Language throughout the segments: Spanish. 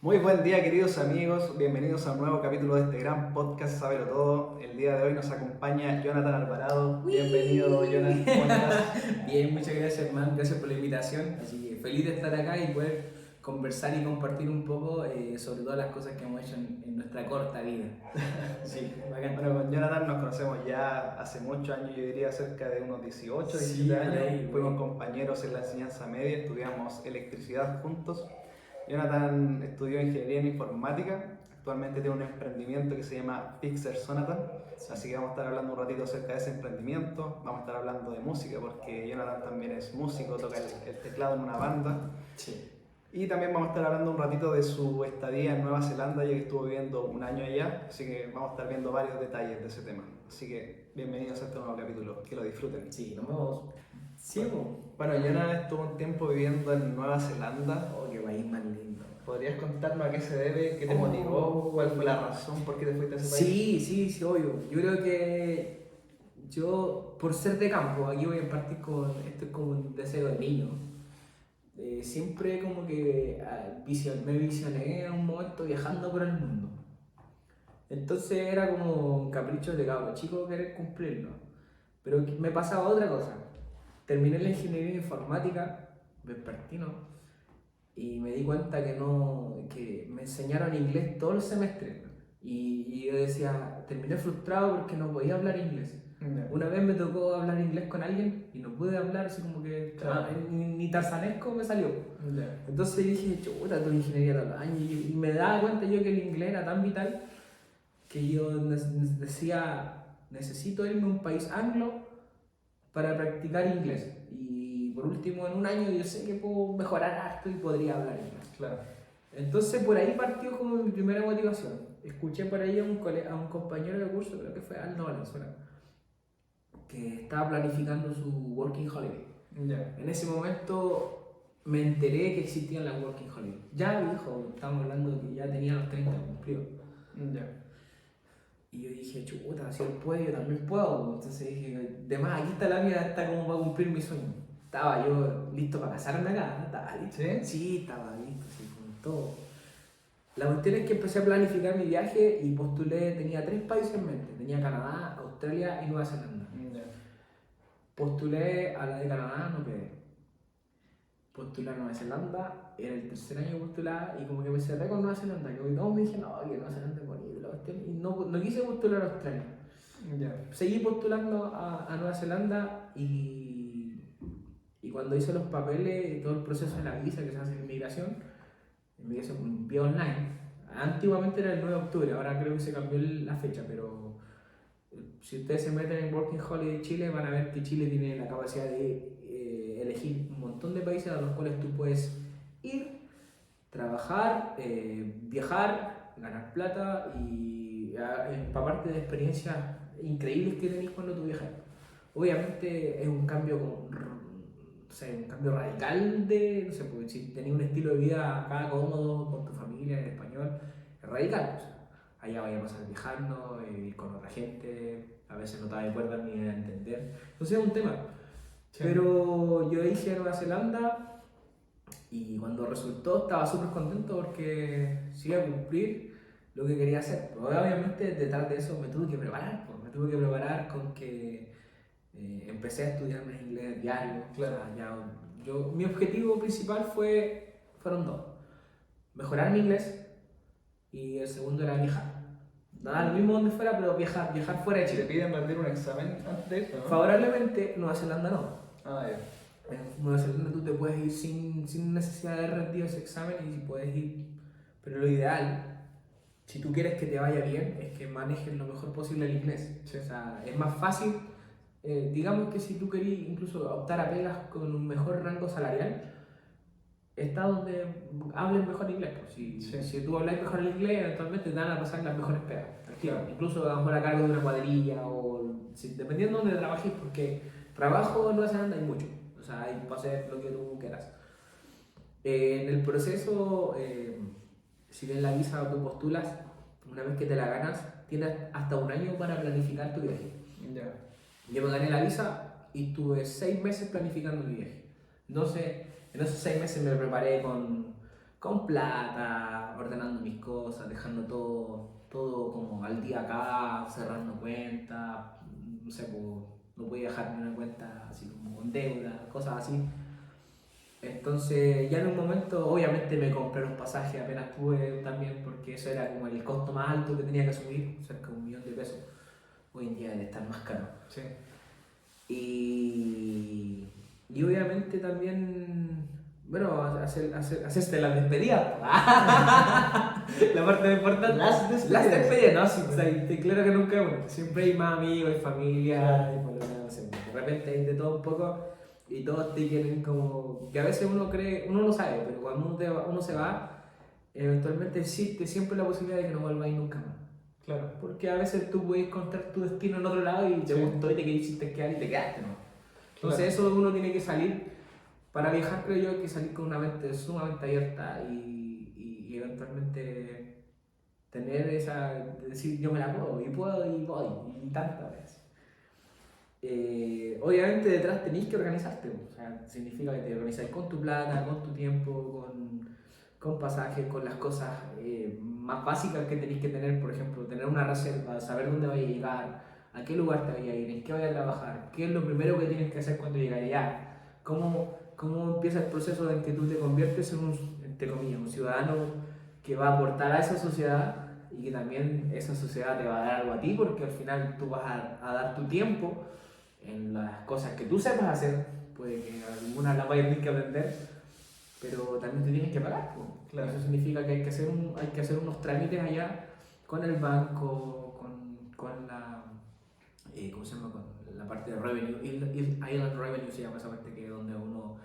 Muy buen día, queridos amigos, bienvenidos a un nuevo capítulo de este gran podcast Sábelo Todo. El día de hoy nos acompaña Jonathan Alvarado. Bienvenido, Jonathan, ¿cómo estás? Bien, muchas gracias, hermano. Gracias por la invitación. Así que feliz de estar acá y poder conversar y compartir un poco sobre todas las cosas que hemos hecho en nuestra corta vida. Sí, bacán. Bueno, con Jonathan nos conocemos ya hace muchos años, yo diría cerca de unos 18, Sí, 17 por años. ahí, Fuimos güey. compañeros en la enseñanza media, estudiamos electricidad juntos. Jonathan estudió ingeniería en informática, actualmente tiene un emprendimiento que se llama Fixer Sonatan, así que vamos a estar hablando un ratito acerca de ese emprendimiento, vamos a estar hablando de música porque Jonathan también es músico, toca el teclado en una banda. Sí. Y también vamos a estar hablando un ratito de su estadía en Nueva Zelanda, ya que estuvo viviendo un año allá, así que vamos a estar viendo varios detalles de ese tema. Así que bienvenidos a este nuevo capítulo, que lo disfruten. Sí, nos vemos. Sí, Bueno, Jonathan estuvo un tiempo viviendo en Nueva Zelanda. oh, qué país más lindo. ¿Podrías contarnos a qué se debe, qué te motivó, cuál fue la razón por qué te fuiste a ese país? Sí, obvio. Yo creo que yo, por ser de campo, aquí voy a partir con esto es como un deseo de niño. Siempre como que me visioné en un momento viajando por el mundo. Entonces era como un capricho de cabro chico querer cumplirlo. Pero me pasaba otra cosa. Terminé la ingeniería informática, vespertino, y me di cuenta que no, que me enseñaron inglés todo el semestre. Y yo decía, terminé frustrado porque no podía hablar inglés. Una vez me tocó hablar inglés con alguien y no pude hablar así como que ni tarzanesco me salió. Entonces dije, chuta, tu ingeniería todo el año. Y me daba cuenta yo que el inglés era tan vital que yo decía, necesito irme a un país anglo para practicar inglés. Y por último, en un año yo sé que puedo mejorar harto y podría hablar inglés. Claro. Entonces por ahí partió como mi primera motivación. Escuché por ahí a a un compañero de curso, creo que fue Aldo Valenzuela, que estaba planificando su Working Holiday. En ese momento me enteré que existían las Working Holiday. Ya viejo, estamos hablando de que ya tenía los 30 cumplidos. Y yo dije, chuta, si él puede, yo también puedo. Entonces dije, de más, aquí está la vida, está como para cumplir mi sueño. Estaba yo listo para casarme acá, ¿no? Estaba listo. ¿Sí? Sí, estaba listo, sí, con todo. La cuestión es que empecé a planificar mi viaje y postulé, tenía 3 países en mente. Tenía Canadá, Australia y Nueva Zelanda. Postulé a la de Canadá, no quedé. Postulé a Nueva Zelanda, era el tercer año postular y como que me cerré con Nueva Zelanda. Que no, me dije, no, que Nueva Zelanda es bonito, la cuestión. Y no quise postular a Australia. Seguí postulando a Nueva Zelanda y cuando hice los papeles y todo el proceso de la visa que se hace en inmigración vía online. Antiguamente era el 9 de octubre, ahora creo que se cambió la fecha, pero si ustedes se meten en Working Holiday Chile van a ver que Chile tiene la capacidad de elegir un montón de países a los cuales tú puedes ir, trabajar, viajar, ganar plata y empaparte de experiencias increíbles que tenés cuando tú viajas. Obviamente es un cambio un cambio radical de, no sé, pues, si tenés un estilo de vida acá cómodo con tu familia en español, es radical. O sea, allá vaya a pasar viajando, con otra gente, a veces no te das de acuerdo ni a entender. Entonces es un tema. Sí. Pero yo hice Nueva Zelanda y cuando resultó estaba súper contento porque sí iba a cumplir lo que quería hacer. Pero obviamente detrás de eso me tuve que preparar, pues, me tuve que preparar con que empecé a estudiar más inglés diario. Claro. O sea, mi objetivo principal fueron dos. Mejorar mi inglés y el segundo era viajar. Nada, lo mismo donde fuera, pero viajar fuera de ¿Te Chile. piden rendir un examen antes de eso, no? Favorablemente, Nueva Zelanda no. Ah, ya. En Nueva Zelanda tú te puedes ir sin necesidad de haber rendido ese examen y si puedes ir. Pero lo ideal, si tú quieres que te vaya bien, es que manejes lo mejor posible el inglés. Sí. O sea, es más fácil. Digamos que si tú querías incluso optar a pegas con un mejor rango salarial, está donde hables mejor inglés. Pues. Si tú hablas mejor el inglés, eventualmente te van a pasar las mejores pegas. Claro. Incluso a lo mejor a cargo de una cuadrilla o dependiendo de donde trabajes, porque trabajo en Nueva Zelanda hay mucho. O sea, hay para hacer lo que tú quieras. En el proceso, si bien la visa tú postulas, una vez que te la ganas, tienes hasta un año para planificar tu viaje. Yo me gané la visa y estuve 6 meses planificando mi viaje. Entonces, en esos 6 meses me preparé con con plata, ordenando mis cosas, dejando todo como al día acá, cerrando cuentas, no sé, pues, no podía dejar ni una cuenta así como con deuda, cosas así. Entonces ya en un momento obviamente me compré los pasajes apenas pude también porque eso era como el costo más alto que tenía que asumir, cerca de 1.000.000 de pesos. Hoy en día debe estar más caro. Sí. Y obviamente también, bueno, hacerte la despedida. La parte importante. Las despedidas, ¿no? Sí, o sea, claro que nunca, bueno, siempre hay más amigos, hay familia, y por lo menos, no sé, de repente hay de todo un poco y todos te quieren como, que a veces uno cree, uno no sabe, pero cuando uno se va, eventualmente existe siempre la posibilidad de que no vuelváis nunca más. Claro. Porque a veces tú puedes encontrar tu destino en otro lado y te gustó y te quisiste quedar y te quedaste, ¿no? Entonces eso uno tiene que salir, para viajar creo yo hay que salir con una mente sumamente abierta y eventualmente tener esa, decir yo me la puedo y voy y tantas veces. Obviamente detrás tenéis que organizarte, o sea, significa que te organizáis con tu plata, con tu tiempo, con pasajes, con las cosas más básicas que tenéis que tener, por ejemplo, tener una reserva, saber dónde vais a llegar, a qué lugar te vais a ir, en qué vais a trabajar, qué es lo primero que tienes que hacer cuando llegáis allá, cómo empieza el proceso en que tú te conviertes en un, entre comillas, un ciudadano que va a aportar a esa sociedad y que también esa sociedad te va a dar algo a ti, porque al final tú vas a dar tu tiempo en las cosas que tú sepas hacer, puede que algunas las vayas a tener que aprender, pero también te tienes que pagar. Pues. Claro. Eso significa que hay que hacer unos trámites allá con el banco, con la, ¿cómo se llama? Con la parte de revenue, Island Revenue se llama esa parte que es donde uno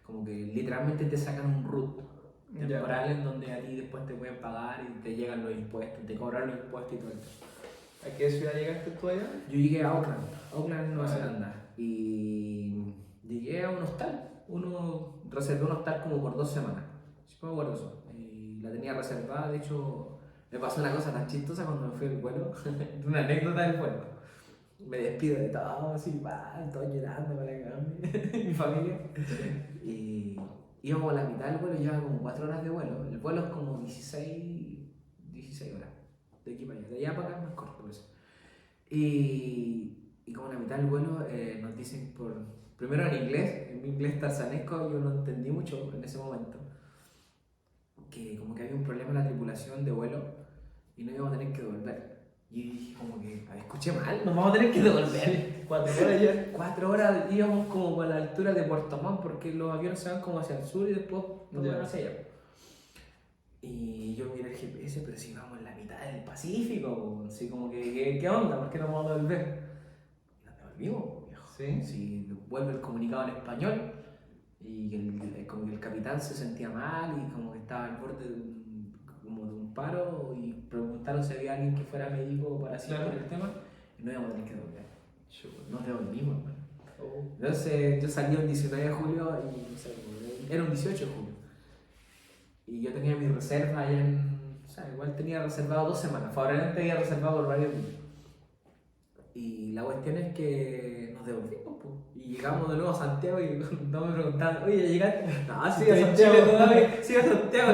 como que literalmente te sacan un root temporal en donde a ti después te pueden pagar y te llegan los impuestos, te cobran los impuestos y todo eso. ¿A qué ciudad llegaste tú allá? Yo llegué a Auckland, Nueva Zelanda, y llegué a un hostal. Reservé un hostal como por 2 semanas, si me acuerdo eso. Y la tenía reservada, de hecho, me pasó una cosa tan chistosa cuando me fui al vuelo, una anécdota del vuelo. Me despido de todo, así, todos llorando para cagarme, mi familia. Y íbamos a la mitad del vuelo, llevaba como 4 horas de vuelo. El vuelo es como 16 horas, de aquí para allá. De allá para acá es más corto, por eso. Y como en la mitad del vuelo nos dicen primero en inglés, en mi inglés tarzanesco yo no entendí mucho en ese momento, que como que había un problema en la tripulación de vuelo y no íbamos a tener que devolver. Y dije como que, escuché mal, nos vamos a tener que devolver. Sí, 4 horas ya. 4 horas íbamos como a la altura de Puerto Montt porque los aviones se van como hacia el sur y después van hacia allá. Y yo miré el GPS, pero si vamos en la mitad del Pacífico, así como que, ¿qué onda? ¿Por qué no vamos a devolver? Y nos devolvimos, viejo. Sí. Si vuelve el comunicado en español y como que el capitán se sentía mal y como que estaba al borde como de un paro y preguntaron si había alguien que fuera médico para así por el tema y no íbamos a tener que devolver. Nos devolvimos, hermano. Entonces yo salí el 19 de julio y no sé, era un 18 de julio. Y yo tenía mi reserva allá o sea, igual tenía reservado 2 semanas, probablemente había reservado por varios días. Y la cuestión es que nos devolvimos, pues. Y llegamos de nuevo a Santiago y no me preguntaban, oye, ¿llegaste? No, sí, a Santiago todavía, sí, a Santiago.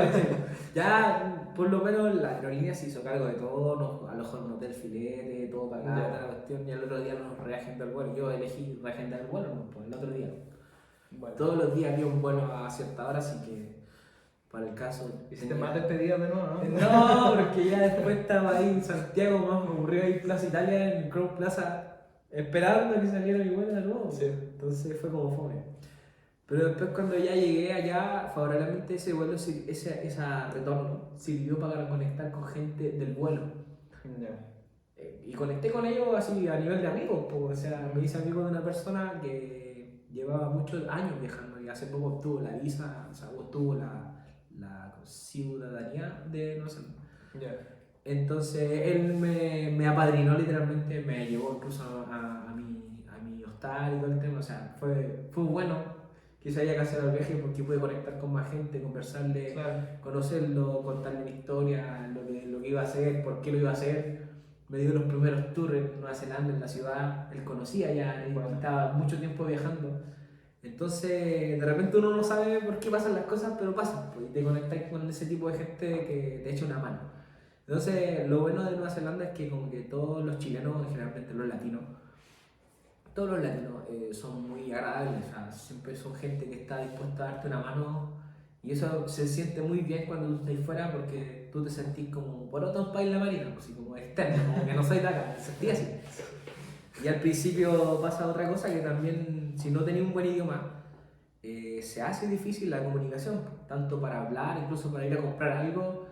Ya, por lo menos la aerolínea se hizo cargo de todo, nos alojó en un hotel filete, todo pagado, la cuestión, y el otro día nos reagendó el vuelo. Yo elegí reagendar el vuelo, no, pues el otro día. Bueno. Todos los días había un vuelo a cierta hora, así que para el caso. ¿Hiciste más despedidas de nuevo, no? No, porque ya después estaba ahí en Santiago, más me aburrió ahí en Plaza Italia, en Crown Plaza, esperando a que saliera mi vuelo de nuevo. Sí. Entonces fue como fome. Pero después cuando ya llegué allá, favorablemente ese vuelo, ese retorno, sirvió para conectar con gente del vuelo. Y conecté con ellos así a nivel de amigos, pues, o sea, me hice amigo de una persona que llevaba muchos años viajando y hace poco obtuvo la visa, o sea, obtuvo la ciudadanía de Nueva Zelanda. Entonces él me apadrinó literalmente, me llevó incluso a mi hostal y todo el tema, o sea, fue bueno que se haya cancelado el viaje porque pude conectar con más gente, conversarle, conocerlo, contarle mi historia, lo que iba a hacer, por qué lo iba a hacer. Me dio los primeros tours en Nueva Zelanda, en la ciudad, él conocía ya, estaba mucho tiempo viajando. Entonces, de repente uno no sabe por qué pasan las cosas, pero pasan, pues, y te conectas con ese tipo de gente que te echa una mano. Entonces, lo bueno de Nueva Zelanda es que como que todos los chilenos, generalmente los latinos, todos los latinos son muy agradables, o sea, siempre son gente que está dispuesta a darte una mano y eso se siente muy bien cuando tú estás fuera porque tú te sentís como por otro país la marina, así como externo, como que no soy de acá, te sentís así. Y al principio pasa otra cosa que también, si no tenés un buen idioma, se hace difícil la comunicación, tanto para hablar, incluso para ir a comprar algo.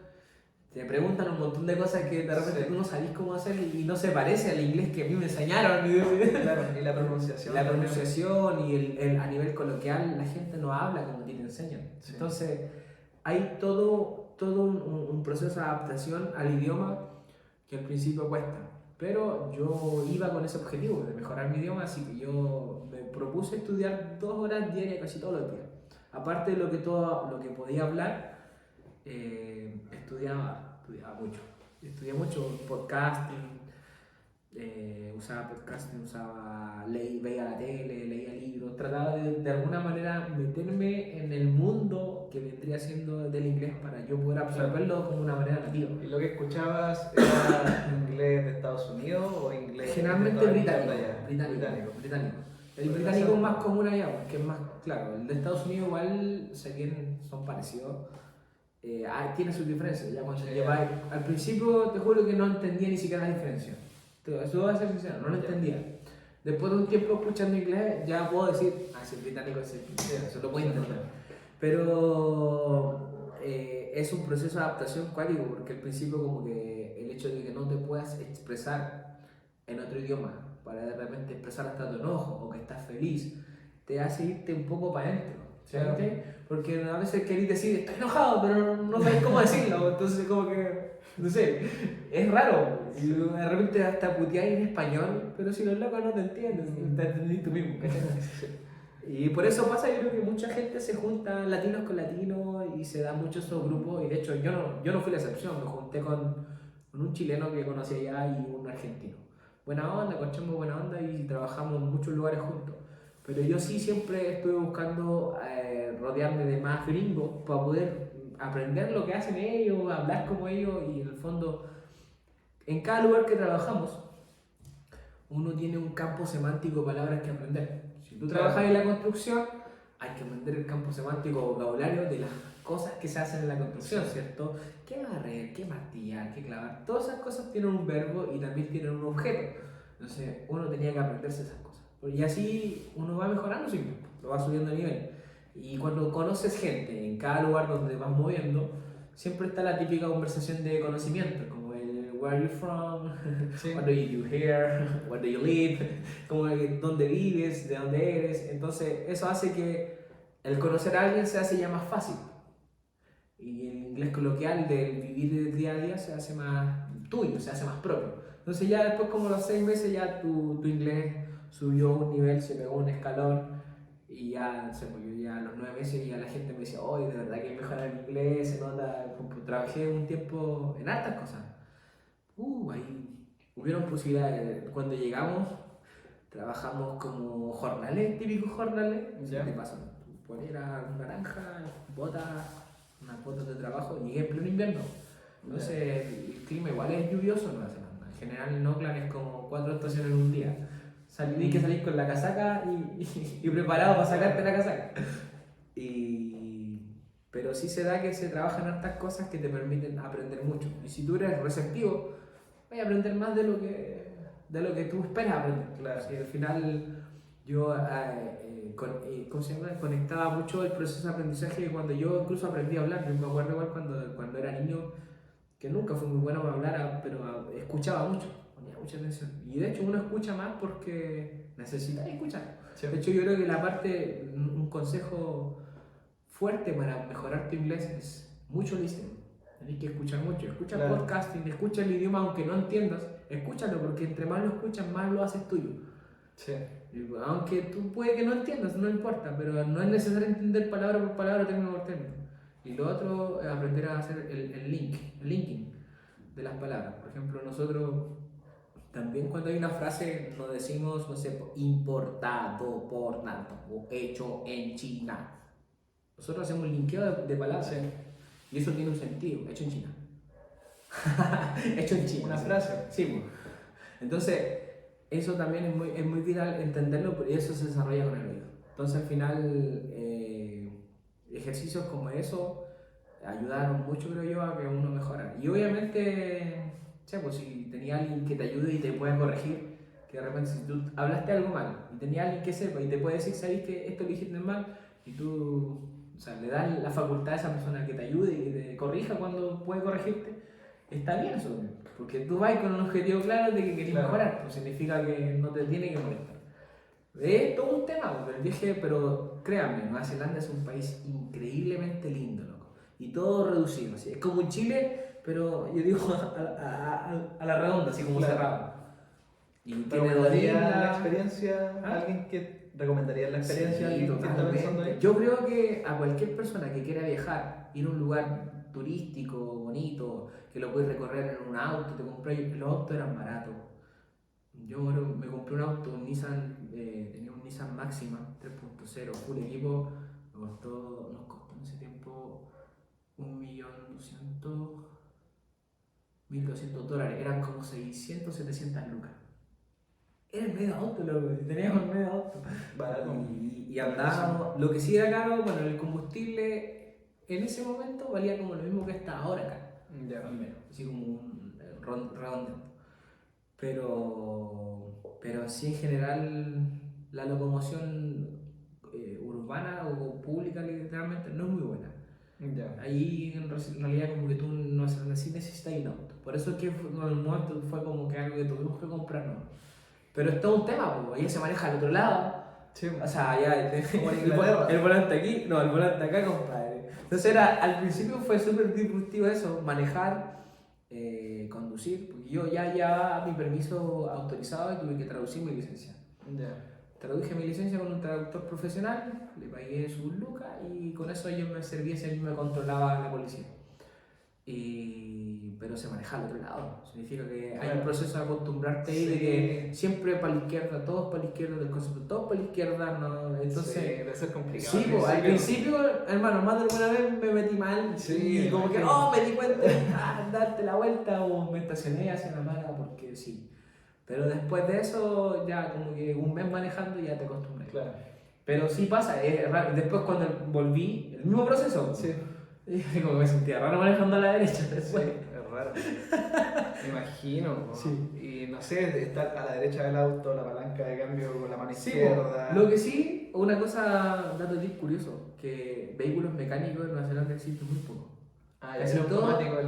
Te preguntan un montón de cosas que de repente tú no sabís cómo hacer y no se parece al inglés que a mí me enseñaron. Claro, y la pronunciación. La pronunciación y a nivel coloquial la gente no habla como a ti te enseñan. Sí. Entonces hay todo un proceso de adaptación al idioma que al principio cuesta. Pero yo iba con ese objetivo de mejorar mi idioma, así que yo me propuse estudiar 2 horas diarias casi todos los días. Aparte de lo que podía hablar, estudiaba mucho. Estudié mucho podcasting, veía la tele, leía libros, trataba de alguna manera meterme en el mundo que vendría siendo del inglés para yo poder absorberlo como una manera nativa. ¿Y lo que escuchabas era inglés de Estados Unidos o inglés Generalmente de británico. El Pues británico es más común allá, porque es más claro. El de Estados Unidos igual son parecidos. Tiene sus diferencias. Ya cuando al principio te juro que no entendía ni siquiera la diferencia. Eso voy a ser sincero, no lo entendía. Después de un tiempo escuchando inglés, ya puedo decir, si es británico, eso lo puedo entender. Pero es un proceso de adaptación cuático, porque al principio como que el hecho de que no te puedas expresar en otro idioma, para de repente expresar hasta tu enojo o que estás feliz, te hace irte un poco para adentro. ¿Sabes? Sí. Porque a veces querés decir, estoy enojado, pero no sabes cómo decirlo, entonces como que, no sé, es raro. Y de repente hasta puteáis en español, pero si los locos no te entienden, te entendís tú mismo. Y por eso pasa, yo creo que mucha gente se junta, latinos con latinos, y se dan muchos esos grupos, y de hecho yo no fui la excepción, me junté con un chileno que conocí allá y un argentino. Buena onda, cochamos buena onda y trabajamos en muchos lugares juntos. Pero yo sí siempre estuve buscando rodearme de más gringos para poder aprender lo que hacen ellos, hablar como ellos y en el fondo, en cada lugar que trabajamos, uno tiene un campo semántico de palabras que aprender. Si tú trabajas en la construcción, hay que aprender el campo semántico vocabulario de las cosas que se hacen en la construcción, ¿cierto? ¿Qué barrer? ¿Qué martillar? ¿Qué clavar? Todas esas cosas tienen un verbo y también tienen un objeto. Entonces uno tenía que aprenderse esas cosas. Y así uno va mejorando, sí, lo va subiendo de nivel. Y cuando conoces gente en cada lugar donde te vas moviendo, siempre está la típica conversación de conocimiento, como el where are you from, sí. What do you do here, where do you live, como dónde vives, de dónde eres. Entonces eso hace que el conocer a alguien se hace ya más fácil. Y el inglés coloquial del vivir el día a día se hace más tuyo, se hace más propio. Entonces ya después como los 6 meses ya tu inglés subió un nivel, se pegó un escalón y ya, yo ya a los 9 meses ya la gente me decía, oye, de verdad que mejora el inglés, se nota, porque trabajé un tiempo en hartas cosas. Ahí hubieron posibilidades, cuando llegamos trabajamos como jornales, típicos jornales, ¿ya? Te pasan polera naranja, unas botas de trabajo, llegué en pleno invierno. Entonces el clima igual es lluvioso en Nueva Zelanda. En general en Auckland es como 4 estaciones en un día. Tienes que salir con la casaca y preparado para sacarte la casaca. Pero sí se da que se trabajan hartas cosas que te permiten aprender mucho. Y si tú eres receptivo, vas a aprender más de lo que tú esperas aprender. Claro. Y al final yo conectaba mucho el proceso de aprendizaje cuando yo incluso aprendí a hablar. Yo me acuerdo igual cuando era niño, que nunca fui muy bueno para hablar, pero escuchaba mucho, ponía mucha atención. Y de hecho uno escucha más porque necesita escuchar. Sí. De hecho yo creo que un consejo fuerte para mejorar tu inglés es mucho listening. Tienes que escuchar mucho. Escucha claro. Podcasting, escucha el idioma aunque no entiendas, escúchalo porque entre más lo escuchas, más lo haces tuyo. Sí. Aunque tú puede que no entiendas, no importa, pero no es necesario entender palabra por palabra, término por término. Y lo otro es aprender a hacer el linking de las palabras. Por ejemplo, nosotros también cuando hay una frase nos decimos, no sé, importado por tanto o hecho en China. Nosotros hacemos un linkeo de palabras Sí. y eso tiene un sentido, hecho en China. Hecho en China. Una sí. frase. Sí, pues. Entonces, eso también es muy vital entenderlo y eso se desarrolla con el oído. Entonces, al final, ejercicios como eso ayudaron mucho, creo yo, a que uno mejorara. Y obviamente, pues si tenía alguien que te ayude y te pueda corregir, que de repente si tú hablaste algo mal y tenía alguien que sepa y te puede decir, sabes que esto lo dijiste mal, y tú, o sea, le das la facultad a esa persona que te ayude y que te corrija cuando puede corregirte, está bien eso también. Porque tú vas con un objetivo claro de que querés mejorar, pues significa que no te tiene que molestar. Es todo un tema, el viaje, pero créanme, Nueva Zelanda es un país increíblemente lindo, loco. Y todo reducido, así. Es como en Chile, pero yo digo a la redonda, así como cerrado. Y tiene dos ¿Recomendaría la islas. experiencia a alguien que recomendaría la experiencia a alguien que está pensando ahí? Yo creo que a cualquier persona que quiera viajar, ir a un lugar turístico, bonito, que lo puedes recorrer en un auto, te compras, los autos eran baratos. Yo me compré un auto, un Nissan, tenía un Nissan Maxima 3.0, full equipo, nos costó en ese tiempo 1.200.000 eran como 600, 700 lucas. Era el medio auto, loco, teníamos el medio auto. Barato. Y andábamos, lo que sí era caro, bueno, el combustible en ese momento valía como lo mismo que está ahora acá. Ya. Al menos, así como un redondeando. Pero así en general la locomoción urbana o pública literalmente no es muy buena. Ya. Ahí en realidad como que tú no necesitas un auto. Por eso es que en el momento fue como que algo que tuvimos que comprarnos. Pero es todo un tema, porque allá se maneja al otro lado. Sí. O sea, ya Como en Inglaterra. el volante aquí, no, el volante acá, compadre. Entonces al principio fue súper disruptivo eso, manejar, conducir, porque yo ya llevaba mi permiso autorizado y tuve que traducir mi licencia. Ya. Traduje mi licencia con un traductor profesional, le pagué sus lucas y con eso ellos me servían si a mí me controlaba la policía. Pero se maneja al otro lado. Significa que hay un proceso de acostumbrarte ahí de que siempre para la izquierda, todos para la izquierda del concepto, todos para la izquierda, ¿no? Entonces, sí, debe ser complicado. Sí, pues al principio, hermano, más de alguna vez me metí mal y como que, me di cuenta de darte la vuelta o me estacioné hacia la mala porque sí. Pero después de eso, ya como que un mes manejando ya te acostumbras. Claro. Pero sí pasa, es raro. Después cuando volví, el mismo proceso. Sí. Y como me sentía raro manejando a la derecha después. Sí, es raro. Me imagino. ¿No? Sí. Y no sé, estar a la derecha del auto, la palanca de cambio con la mano Sí, izquierda. lo que sí, una cosa, dato tip curioso, que vehículos mecánicos en Nueva Zelanda existen muy poco.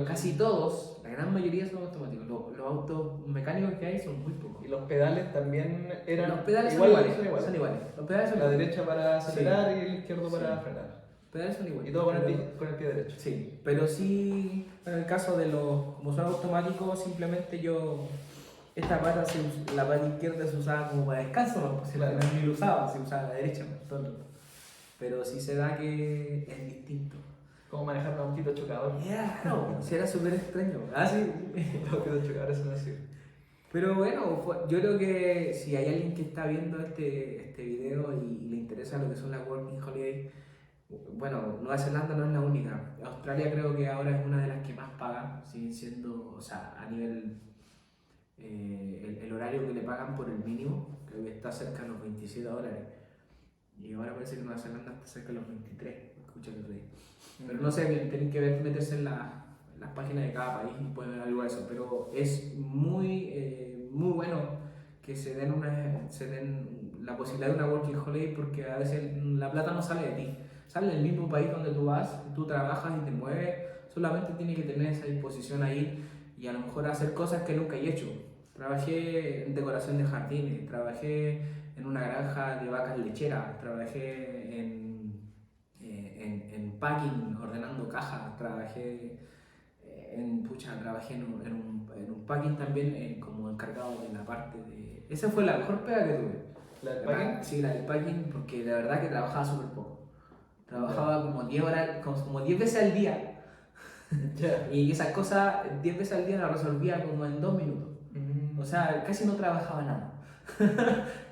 Casi todos, la gran mayoría son automáticos. Los autos mecánicos que hay son muy pocos. Y los pedales también eran. Los pedales igual, son iguales. Los pedales son la derecha para acelerar y el izquierdo para Sí. frenar. Los pedales son iguales. Y todo con el pie derecho. Sí, pero sí, en el caso de como son automáticos, simplemente esta pata, la pata izquierda se usaba como para descanso, ¿no? Pues Claro. ni lo usaba, se usaba la derecha, ¿no? Todo el rato. Pero sí se da que es distinto. Como manejar un autito chocador. No, sí era súper extraño. Ah, sí. Los autitos chocadores son así. Pero bueno, yo creo que si hay alguien que está viendo este video y le interesa lo que son las Working Holidays, bueno, Nueva Zelanda no es la única. Australia creo que ahora es una de las que más paga, siguen siendo, o sea, a nivel, el horario que le pagan por el mínimo, creo que está cerca de los $27. Y ahora parece que Nueva Zelanda está cerca de los 23, escuché el otro día. Pero no sé, tienen que meterse en las páginas de cada país y pueden ver algo de eso. Pero es muy bueno que se den la posibilidad de una working holiday porque a veces la plata no sale de ti. Sale del mismo país donde tú vas, tú trabajas y te mueves. Solamente tienes que tener esa disposición ahí y a lo mejor hacer cosas que nunca he hecho. Trabajé en decoración de jardines, trabajé en una granja de vacas lecheras, trabajé en packing, ordenando cajas, trabajé en un packing también como encargado de la parte de... Esa fue la mejor pega que tuve. ¿La del packing? Sí, la del packing, porque la verdad que trabajaba súper poco. Trabajaba como 10 horas, como 10 veces al día. Y esas cosas 10 veces al día las resolvía como en 2 minutos. O sea, casi no trabajaba nada.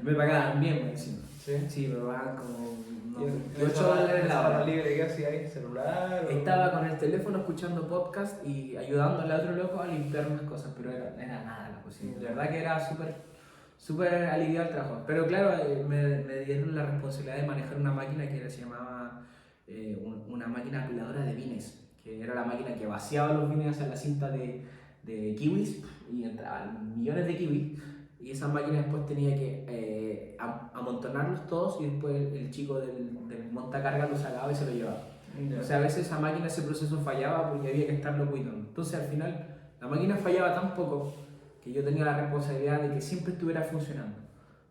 Me pagaban bien, por encima. ¿Sí? Sí, me pagaban como ¿Y en 8 dólares la hora. libre qué hacía ahí? ¿Celular? O... Estaba con el teléfono escuchando podcast y ayudándole a otro loco a limpiar unas cosas, pero era nada la cocina. La verdad que era súper aliviado el trabajo. Pero claro, me dieron la responsabilidad de manejar una máquina que se llamaba una máquina apiladora de vines, que era la máquina que vaciaba los vines hacia la cinta de kiwis y entraban millones de kiwis. Y esa máquina después tenía que amontonarlos todos y después el chico del montacarga los sacaba y se lo llevaba. Ya. O sea, a veces esa máquina, ese proceso fallaba porque había que estarlo cuidando. Entonces al final la máquina fallaba tan poco que yo tenía la responsabilidad de que siempre estuviera funcionando.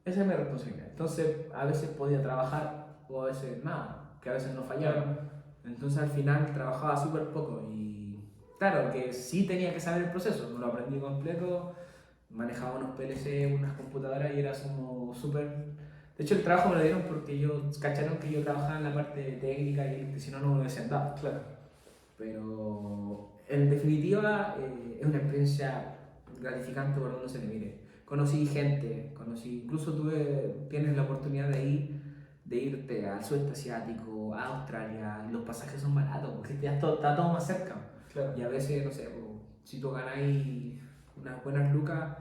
Esa es mi responsabilidad. Entonces a veces podía trabajar o a veces nada, que a veces no fallaba. Entonces al final trabajaba súper poco y claro que sí tenía que saber el proceso, no lo aprendí completo, manejaba unos PLC, unas computadoras y era como súper... De hecho el trabajo me lo dieron porque ellos cacharon que yo trabajaba en la parte técnica y que si no, no me hubiesen dado. Claro. Pero en definitiva es una experiencia gratificante por donde se le mire. Conocí gente, incluso tienes la oportunidad de irte al sudeste asiático, a Australia, y los pasajes son baratos, porque ya está todo más cerca. Claro. Y a veces, no sé, si tú ganáis unas buenas lucas,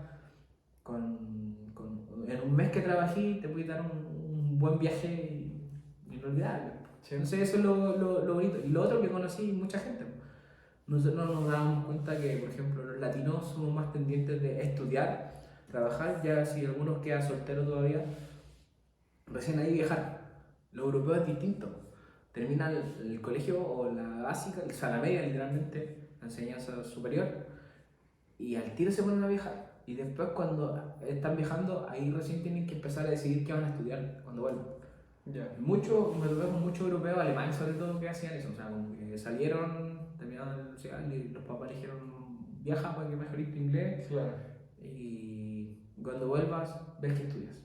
en un mes que trabajé te puedes dar un buen viaje inolvidable. Sí. Entonces eso es lo bonito. Y lo otro que conocí mucha gente. Nosotros nos dábamos cuenta que, por ejemplo, los latinos somos más tendientes de estudiar, trabajar, ya si algunos quedan solteros todavía, recién ahí viajar. Lo europeo es distinto. Terminan el colegio o la básica, o sea, la media literalmente, la enseñanza superior, y al tiro se ponen a viajar. Y después cuando están viajando, ahí recién tienen que empezar a decidir qué van a estudiar cuando vuelvan. Ya. Me topé con muchos europeos, alemanes sobre todo, que hacían eso. O sea, como que salieron, terminaron la universidad y los papás le dijeron, viaja para que mejores tu inglés. Claro. Y cuando vuelvas, ves que estudias.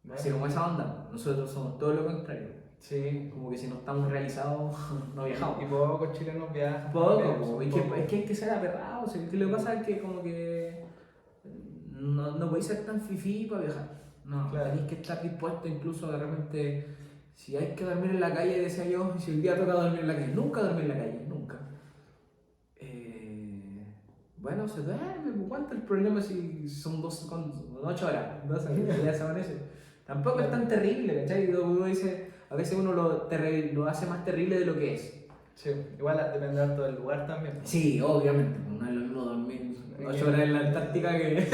Vale. Así como esa onda. Nosotros somos todo lo contrario. Sí. Como que si no estamos realizados, no viajamos. Y pocos chilenos viajan. Poco, es que hay que ser aperrado. O sea, que lo que pasa es que como que no podéis ser tan fifí para viajar. No, claro. Tenéis que estar dispuesto incluso de repente, si hay que dormir en la calle, decía yo, si el día toca dormir en la calle, nunca dormir en la calle, nunca. Bueno, se duerme, ¿cuánto es el problema si son 8 horas? 12 horas, ya se amanece. Tampoco es tan terrible, ¿cachai? Uno dice, a veces uno lo hace más terrible de lo que es. Sí, igual depende harto del lugar también. Sí, obviamente, no es lo mismo dormir 8 horas en la Antártica que...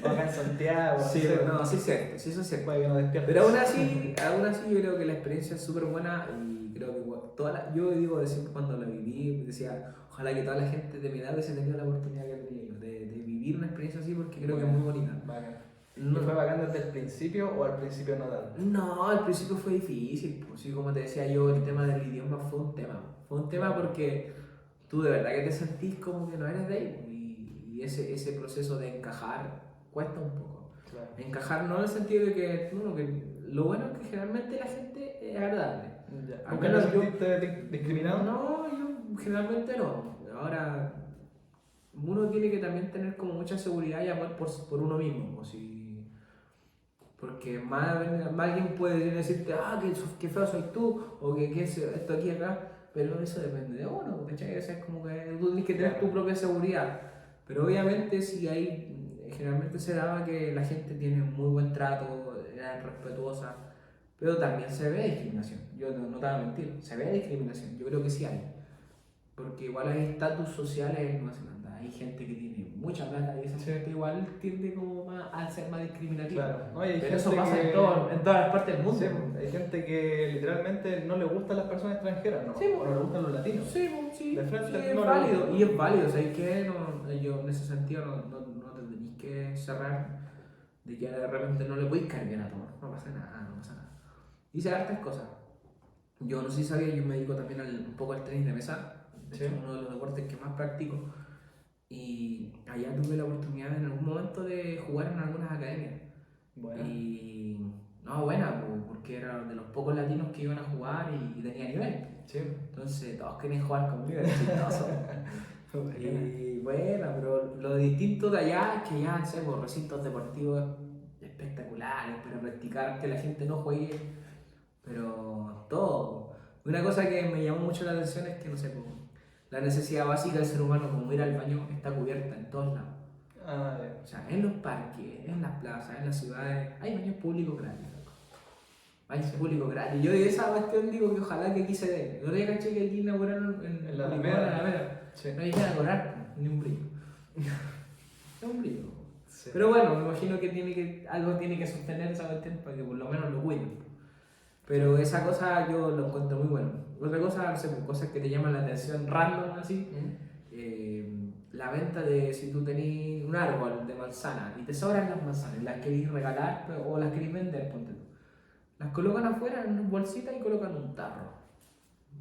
O acá en Santiago. Sí, no, sí es cierto, sí eso es cierto. Puede que no despierte. Pero aún así yo creo que la experiencia es súper buena y creo que yo digo de siempre cuando la viví, decía, ojalá que toda la gente de mi edad hubiese tenido la oportunidad que tenía yo, de vivir una experiencia así porque creo que es muy bonita. Bacán. No, ¿Y fue bacán desde el principio o al principio no tanto? no, al principio fue difícil, pues sí, como te decía yo, el tema del idioma fue un tema. Fue un tema porque tú de verdad que te sentís como que no eres de ahí y ese proceso de encajar cuesta un poco. Claro. Encajar no en el sentido de que, bueno, que lo bueno es que generalmente la gente es agradable. Ya. Al ¿Nunca menos te sentiste discriminado? No, yo generalmente no. Ahora, uno tiene que también tener como mucha seguridad y amor por uno mismo. Porque más alguien puede decirte, qué feo soy tú, o que es esto aquí acá, pero eso depende de uno, ¿cachai? O sea, es como que tú tienes que tener tu propia seguridad. Pero obviamente si hay, generalmente se daba que la gente tiene muy buen trato, era respetuosa, pero también se ve discriminación. Yo no te voy a mentir, se ve discriminación, yo creo que sí hay. Porque igual hay estatus sociales en Nueva Zelanda, hay gente que tiene mucha plata y esa gente igual tiende como a ser más discriminativa. Claro. No, hay pero eso gente pasa que... en todas las partes del mundo. Sí, hay gente que literalmente no le gustan las personas extranjeras, ¿no? Sí, o no le gustan los latinos. Sí, De frente sí, no es le válido, gusta. y es válido, ¿sabes qué? Yo en ese sentido no te tenéis que cerrar de que de repente no le podéis caer bien a todos, no pasa nada, no pasa nada. Hice hartas cosas. Yo no sé si sabía, yo me dedico también un poco al tenis de mesa, de hecho, uno de los deportes que más practico. Y allá tuve la oportunidad en algún momento de jugar en algunas academias. Bueno. Y no, buena, porque era de los pocos latinos que iban a jugar y tenía nivel. Sí. Entonces todos querían jugar conmigo, era chistoso. Y bueno, pero lo distinto de allá es que ya, no sé, pues, recintos deportivos espectaculares para practicar, que la gente no juegue, pero todo. Una cosa que me llamó mucho la atención es que, no sé, pues, la necesidad básica del ser humano, como ir al baño, está cubierta en todos lados. Ah, ya. O sea, en los parques, en las plazas, en las ciudades, hay baños públicos gratis. Baños públicos gratis. Yo de esa cuestión digo que ojalá que aquí se dé. Yo le caché que aquí inauguraron En la Alameda. Alameda. Sí. No hay que cobrar ni un brillo. Ni un brillo. Sí. Pero bueno, me imagino que algo tiene que sostener esa cuestión para que por lo menos lo cuiden. Pero esa cosa yo lo encuentro muy bueno. Otra cosa, no sé, pues, cosas que te llaman la atención random así. La venta de si tú tenés un árbol de manzana y te sobran las manzanas, las querés regalar o las querés vender, ponte tú. Las colocan afuera en una bolsita y colocan un tarro.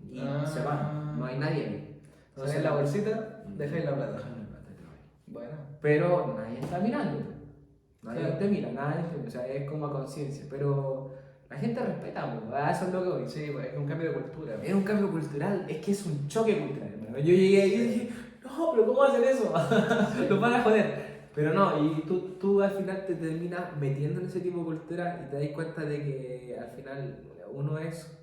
Y se van, no hay nadie ahí. Entonces, en la bolsita, dejáis la plata. Dejan la plata y te vas. Bueno. Pero nadie está mirando. Nadie Claro. te mira, nadie te, o sea, es como a conciencia. Pero la gente respeta, pues, a eso es lo que voy. Sí, pues, es un cambio de cultura. Es un cambio cultural, es que es un choque cultural. Hermano. Yo llegué ahí y dije, no, pero ¿cómo hacen eso? Los van a joder. Pero no, y tú al final te terminas metiendo en ese tipo de cultura y te das cuenta de que al final uno es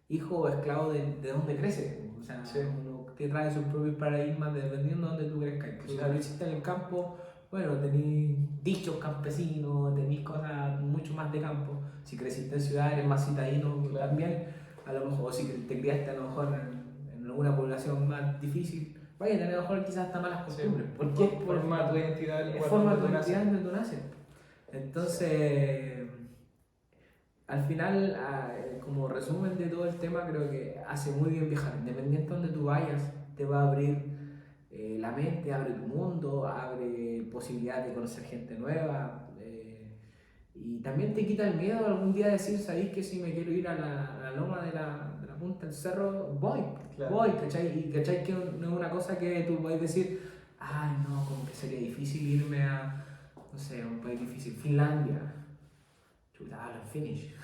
hijo o esclavo de donde crece. O sea, Sí. uno te trae sus propios paradigmas dependiendo de donde tú crezcas. Si Claro. lo hiciste en el campo, bueno, tenéis dichos campesinos, tenéis cosas mucho más de campo. Si creciste en ciudad, eres más citadino Claro. también. A lo mejor, si te criaste a lo mejor en alguna población más difícil, vaya a tener a lo mejor quizás hasta malas costumbres. Sí. ¿Por qué? Forma tu identidad el Es lugar forma donde tu tú naces. identidad donde tú naces. Entonces, al final, como resumen de todo el tema, creo que hace muy bien viajar. Independiente de donde tú vayas, te va a abrir la mente, abre tu mundo, abre posibilidades de conocer gente nueva. Y también te quita el miedo algún día de decir, ¿sabéis que si me quiero ir a la loma de la punta del cerro, voy? Claro. Voy, ¿cachai? Y ¿cachai? Que no es una cosa que tú puedes decir, ay, no, como que sería difícil irme a, no sé, a un país difícil, Finlandia. Chuta, hablan Finnish.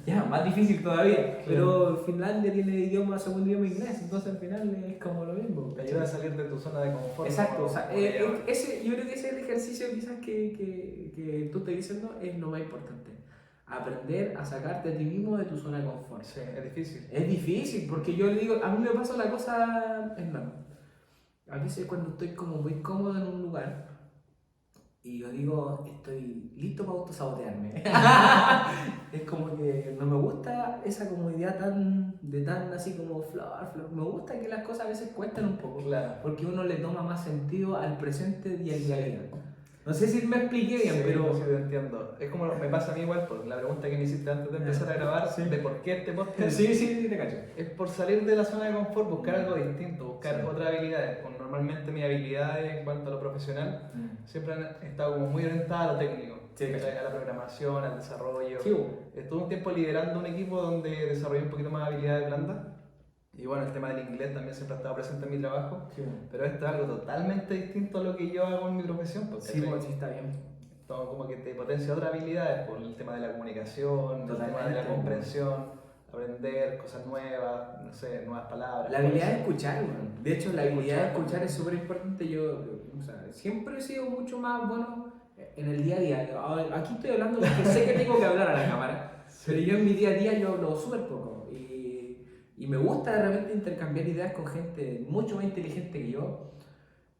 Ya, más difícil todavía. Pero Finlandia tiene segundo idioma inglés, entonces al final es como lo mismo. Te ayuda a salir de tu zona de confort. Exacto, o sea, como le llaman. yo creo que ese es el ejercicio quizás que tú estás diciendo es lo más importante. Aprender a sacarte a ti mismo de tu zona de confort. Sí, es difícil. Es difícil, porque yo le digo, a mí me pasa la cosa, hermano, a veces cuando estoy como muy cómodo en un lugar y yo digo, estoy listo para autosabotearme. Es como que no me gusta esa comodidad tan así como flor. Me gusta que las cosas a veces cuestan un poco. Claro. Porque uno le toma más sentido al presente y al día a día. No sé si me expliqué bien, Sí, pero... sí, te entiendo. Es como me pasa a mí igual, por la pregunta que me hiciste antes de empezar a grabar, Sí. de por qué este podcast, Sí, te cacho. es por salir de la zona de confort, buscar algo distinto, buscar Sí. otras habilidades. Normalmente mis habilidades en cuanto a lo profesional siempre han estado como muy orientadas a lo técnico, Sí, a la programación, al desarrollo. Sí, Estuve un tiempo liderando un equipo donde desarrollé un poquito más habilidades blandas. Y bueno, el tema del inglés también siempre ha estado presente en mi trabajo. sí. Pero esto es algo totalmente distinto a lo que yo hago en mi profesión. Porque Sí, pues, sí, está bien. todo como que te potencia otras habilidades por el tema de la comunicación, el tema de la Totalmente. comprensión, aprender cosas nuevas, no sé, nuevas palabras. La habilidad de escuchar, man. De hecho, la habilidad de Escuchar. escuchar es súper importante. Yo, o sea, siempre he sido mucho más bueno en el día a día. Aquí estoy hablando porque sé que tengo que hablar a la cámara, pero yo en mi día a día yo hablo súper poco. Y me gusta de repente intercambiar ideas con gente mucho más inteligente que yo,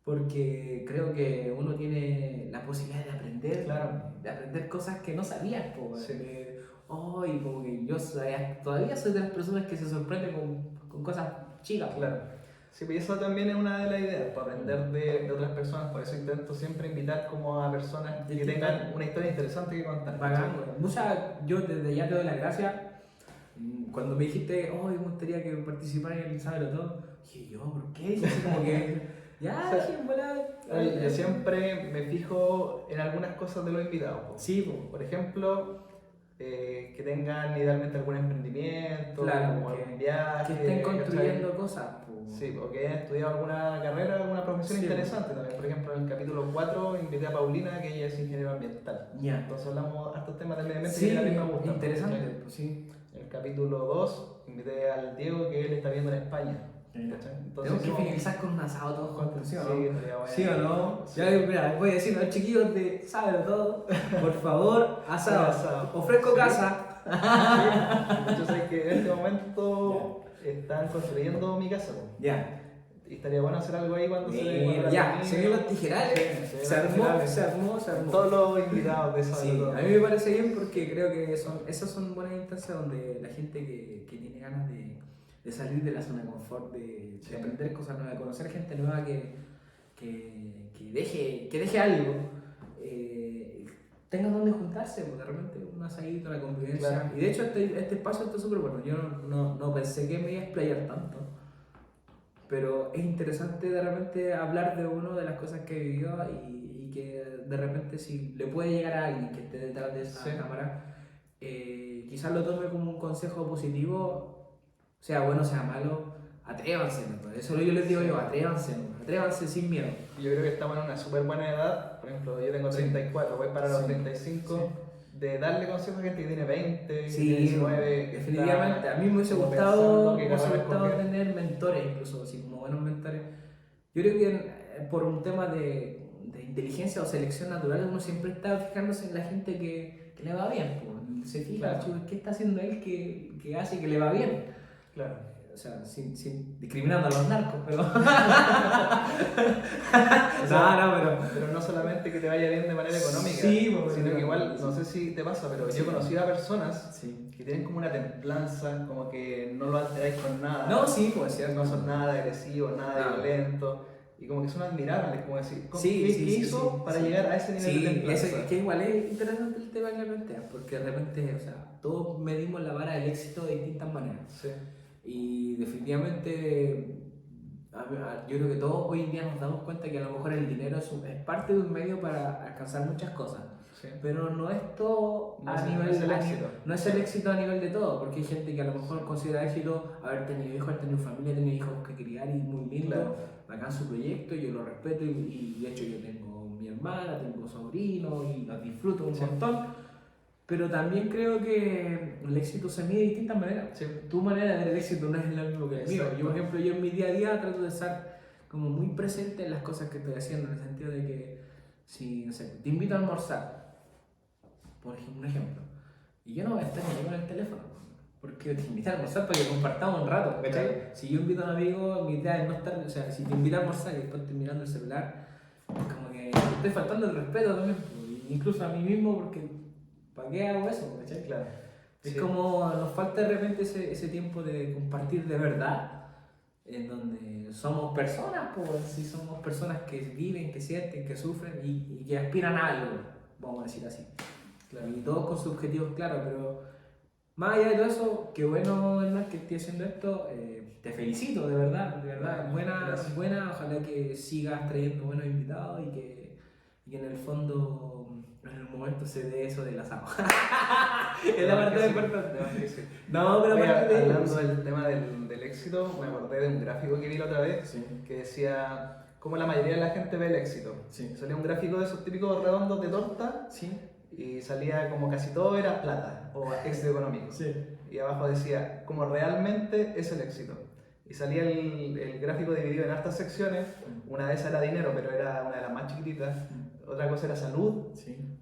porque creo que uno tiene la posibilidad de aprender, Claro. de aprender cosas que no sabías. Sí. Y como que yo todavía soy de las personas que se sorprenden con cosas chicas. Claro. Sí, pues eso también es una de las ideas, para aprender de otras personas. Por eso intento siempre invitar como a personas que tengan una historia interesante que contar. Bacán, güey. Yo desde ya te doy las gracias. Cuando me dijiste, oh, me gustaría que participara en el Sábelo Todo, dije yo, ¿por qué? Y así como que, ya, O sea, dije, volá. Yo siempre me fijo en algunas cosas de los invitados. Po. Sí, pues. Por ejemplo, que tengan idealmente algún emprendimiento, Claro, o que- algún viaje. Que estén ¿cachai? construyendo cosas. Po. Sí, o que hayan estudiado alguna carrera, alguna profesión Sí. interesante también. Por ejemplo, en el capítulo 4 invité a Paulina, que ella es ingeniero ambiental. Ya. Entonces hablamos de estos temas de medio ambiente Sí, que a mí me gustan. interesante, ¿cachai? pues sí. En el capítulo 2 invité al Diego, que él está viendo en España. ¿cachai? Tenemos que finalizar con un asado todos juntos, ¿sí o no? Sí, estaría bueno. ¿Sí o no? Sí. Ya, mira, voy a decir a los chiquillos de Sábelo Todo, por favor, asado. Asado. Ofrezco Sí. casa. Sí. De hecho, sé que en este momento están construyendo mi casa. Po. Ya. Y estaría bueno hacer algo ahí cuando se Ya, se vio los tijerales. Sí, Se armó. todos los invitados de Sábelo Sí, Todo. a mí me parece bien porque creo que esas son buenas instancias donde la gente que tiene ganas de salir de la zona de confort, de aprender cosas nuevas, de conocer gente nueva que deje algo, tengan donde juntarse, porque realmente un asadito, la convivencia. Claro. Y de hecho este espacio está súper bueno. Yo no pensé que me iba a explayar tanto. Pero es interesante de repente hablar de uno de las cosas que vivió y que de repente si le puede llegar a alguien que esté detrás de esa cámara, quizás lo tome como un consejo positivo, sea bueno, sea malo, atrévanse. ¿No? Eso yo les digo yo, atrévanse sin miedo. Yo creo que estamos en una súper buena edad, por ejemplo, yo tengo 34, voy para los 35. De darle consejos a gente que tiene 20, 19. Definitivamente. A mí me hubiese gustado tener mentores, incluso, así como buenos mentores. Yo creo que por un tema de inteligencia o selección natural, uno siempre está fijándose en la gente que le va bien. Pues. Se fija, claro. ¿Qué está haciendo él que hace que le va bien? Claro. O sea, sin discriminando a los narcos, pero. Pero no solamente que te vaya bien de manera económica, sino que igual, no sé si te pasa, pero yo he conocido a personas que tienen como una templanza, como que no lo alteráis con nada. No, sí, pues cierto. No son nada agresivos, nada violentos. Y como que son admirables, como decir, ¿qué hizo para llegar a ese nivel de templanza? Que igual es interesante el tema que planteas, porque de repente, o sea, todos medimos la vara del éxito de distintas maneras. Sí. Y definitivamente yo creo que todos hoy en día nos damos cuenta que a lo mejor el dinero es parte de un medio para alcanzar muchas cosas, pero no es todo no es el éxito a nivel de todo, porque hay gente que a lo mejor considera éxito haber tenido hijos, haber tenido familia, tener hijos que criar y muy lindo, bacán su proyecto, yo lo respeto y de hecho yo tengo mi hermana, tengo sobrinos y los disfruto un montón. Pero también creo que el éxito se mide de distintas maneras. Tu manera de ver el éxito no es la misma que el mío. Yo, por ejemplo, en mi día a día trato de estar como muy presente en las cosas que estoy haciendo, en el sentido de que si, no sé, te invito a almorzar, por ejemplo, un ejemplo, y yo no voy a estar ni con el teléfono, porque te invito a almorzar para que compartamos un rato, ¿cachai? Claro. Si yo invito a un amigo, mi idea es no estar, o sea, si te invito a almorzar y después estoy mirando el celular, como que estoy faltando el respeto también, incluso a mí mismo, porque ¿para qué hago eso? ¿Cachai? Claro. Es como nos falta de repente ese tiempo de compartir de verdad, en donde somos personas, pues sí, somos personas que viven, que sienten, que sufren y que aspiran a algo, vamos a decir así. Claro. Y todos con sus objetivos claros, pero más allá de todo eso, qué bueno, Hernán, que estés haciendo esto. Te felicito, de verdad, buena. Ojalá que sigas trayendo buenos invitados y que en el fondo en el momento se dé eso del asado. Es la parte importante. No, pero hablando del tema del éxito, me acordé de un gráfico que vi la otra vez que decía cómo la mayoría de la gente ve el éxito. Salía un gráfico de esos típicos redondos de torta y salía como casi todo era plata o éxito económico. Y abajo decía cómo realmente es el éxito. Y salía el gráfico dividido en hartas secciones. Una de esas era dinero, pero era una de las más chiquititas. Otra cosa era salud,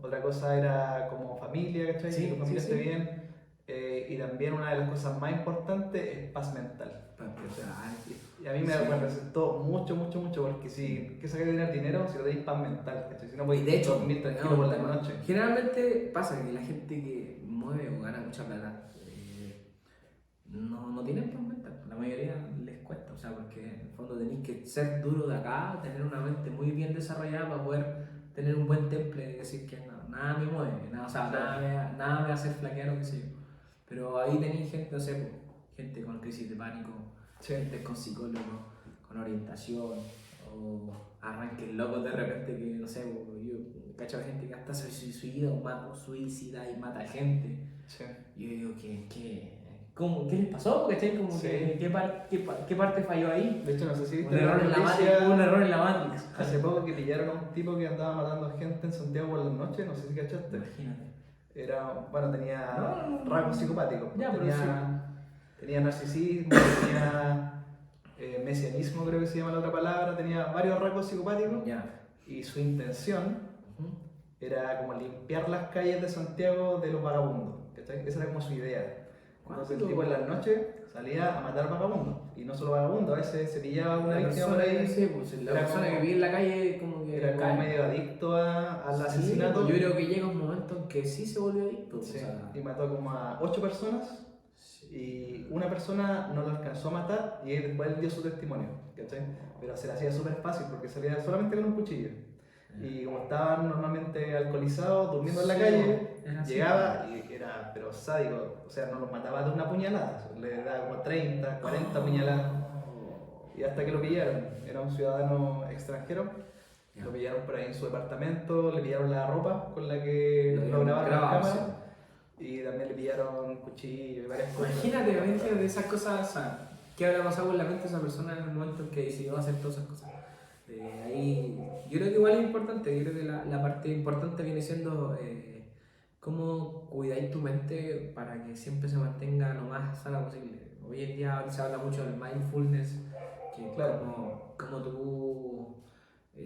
otra cosa era como familia, ¿cachai? Que tu familia esté bien. Y también una de las cosas más importantes es paz mental. Y a mí me representó mucho, porque si que sacar dinero, si no tenéis paz mental, ¿cachai? Si no podéis dormir tranquilo por la noche. Generalmente pasa que la gente que mueve o gana mucha plata no tienen paz mental. La mayoría les cuesta, o sea, porque en el fondo tenéis que ser duro de acá, tener una mente muy bien desarrollada para poder tener un buen temple y decir que nada me mueve, nada me hace flaquear o qué sé yo. Pero ahí tenéis gente, o sea, gente con crisis de pánico, gente con psicólogo, con orientación, o arranques locos de repente que, no sé, yo cacho a gente que hasta se suicida y mata gente. Y yo digo, ¿qué les pasó? ¿Cachai? Como ¿qué parte falló ahí? De hecho, no sé si viste un error en la Matrix. Hace poco que pillaron a un tipo que andaba matando gente en Santiago por las noches, no sé si cachaste. Imagínate. Tenía rasgos psicopáticos. Ya, tenía narcisismo, tenía mesianismo creo que se llama la otra palabra, tenía varios rasgos psicopáticos Ya. y su intención Ujú. era como limpiar las calles de Santiago de los vagabundos, ¿cachai? Esa era como su idea. Entonces el tipo en las noches salía a matar vagabundos, y no solo vagabundos, a veces se pillaba una La víctima por persona, ahí, sí, pues, la era persona como- que vive en la calle como que era como cae. medio adicto al Sí, asesinato. pues, yo creo que llega un momento en que sí se volvió adicto. Sí, O sea, y mató como a 8 personas, y una persona no lo alcanzó a matar y después él dio su testimonio, ¿cachai? Pero se le hacía súper fácil porque salía solamente con un cuchillo. Y como estaban normalmente alcoholizados, durmiendo en la Sí, calle, era así. llegaba y era, pero sádico, o sea, no los mataba de una puñalada, le daba como 30, 40 puñaladas. Y hasta que lo pillaron, era un ciudadano extranjero, Ya. lo pillaron por ahí en su departamento, le pillaron la ropa con la que lo grabaron las grabado, cámaras, y también le pillaron cuchillo y varias cosas. Imagínate, de esas cosas, o sea, ¿qué habrá pasado por la mente de esa persona en el momento en que decidió hacer todas esas cosas? Ahí, yo creo que igual es importante, yo creo que la parte importante viene siendo cómo cuidáis tu mente para que siempre se mantenga lo más sana posible. Hoy en día se habla mucho del mindfulness, que Claro. como tú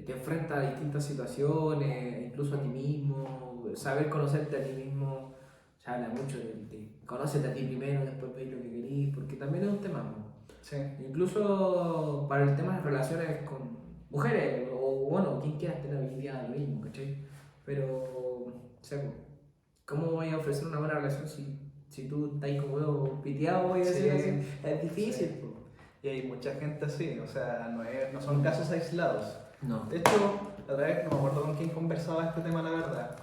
te enfrentas a distintas situaciones, incluso a ti mismo, saber conocerte a ti mismo. Se habla mucho de conócete a ti primero, después veis lo que querís, porque también es un tema, ¿no? Sí. Incluso para el tema de relaciones con mujeres, o bueno, quien quiera tener habilidad lo mismo, ¿cachai? Pero, o sea, ¿cómo voy a ofrecer una buena relación si tú estás como yo piteado, voy a decir Sí, así? Es difícil, sí. po. Y hay mucha gente así, o sea, no son casos aislados. No. De hecho, la otra vez no me acuerdo con quién conversaba este tema, la verdad,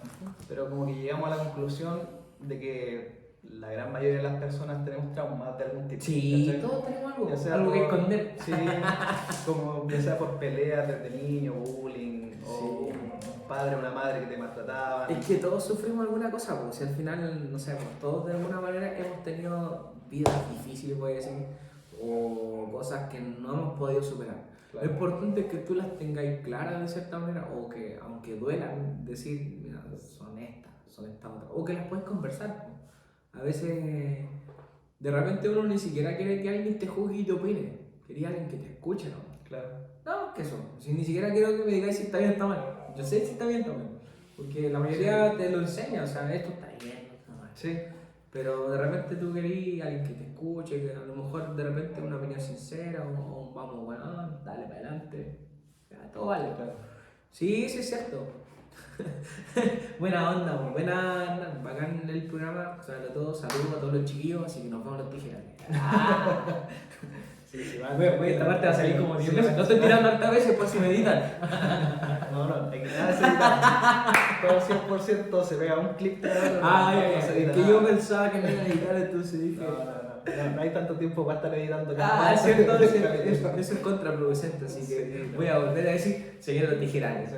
pero como que llegamos a la conclusión de que la gran mayoría de las personas tenemos traumas de algún tipo. Sí, ¿cachai? todos tenemos algo, Ya sea algo que por- esconder. Sí, como ya sea por peleas desde niño, bullying, o Sí. un padre o una madre que te maltrataban. Es que todos sufrimos alguna cosa, pues si al final, no sé, pues, todos de alguna manera hemos tenido vidas difíciles, voy a decir, o cosas que no hemos podido superar. Claro. Lo importante es que tú las tengáis claras de cierta manera, o que aunque duelan, decir, mira, son estas otras, o que las puedes conversar. Pues. A veces, de repente uno ni siquiera quiere que alguien te juzgue y te opine, quería alguien que te escuche, ¿no? Claro. No, que eso. Si ni siquiera quiero que me digáis si está bien o está mal. Yo sé si está bien o está mal. Porque la mayoría te lo enseña, o sea, esto está bien, no está mal. Sí. Pero de repente tú querís alguien que te escuche, que a lo mejor de repente una opinión sincera, o vamos, bueno, dale para adelante. Ya, todo vale. Claro. Sí, sí es cierto. Buena onda, pues, buena onda, bacán el programa, sobre todo saludos a todos los chiquillos, así que nos vemos los tijeras. Sí, sí, Esta parte va a salir como 10 Sí, veces, no sí, estoy tirando hartas veces por si me editan. No, hay que nada se edita. Todo 100% se pega un clip de otro. Ah, no, ya, no ya, se es edita que nada. yo pensaba que me iban a editar, entonces dije. No hay tanto tiempo para estar editando Ah, es cierto, capítulo. eso es contraproducente, así que Sí, voy a volver a decir, se vienen los tijerales.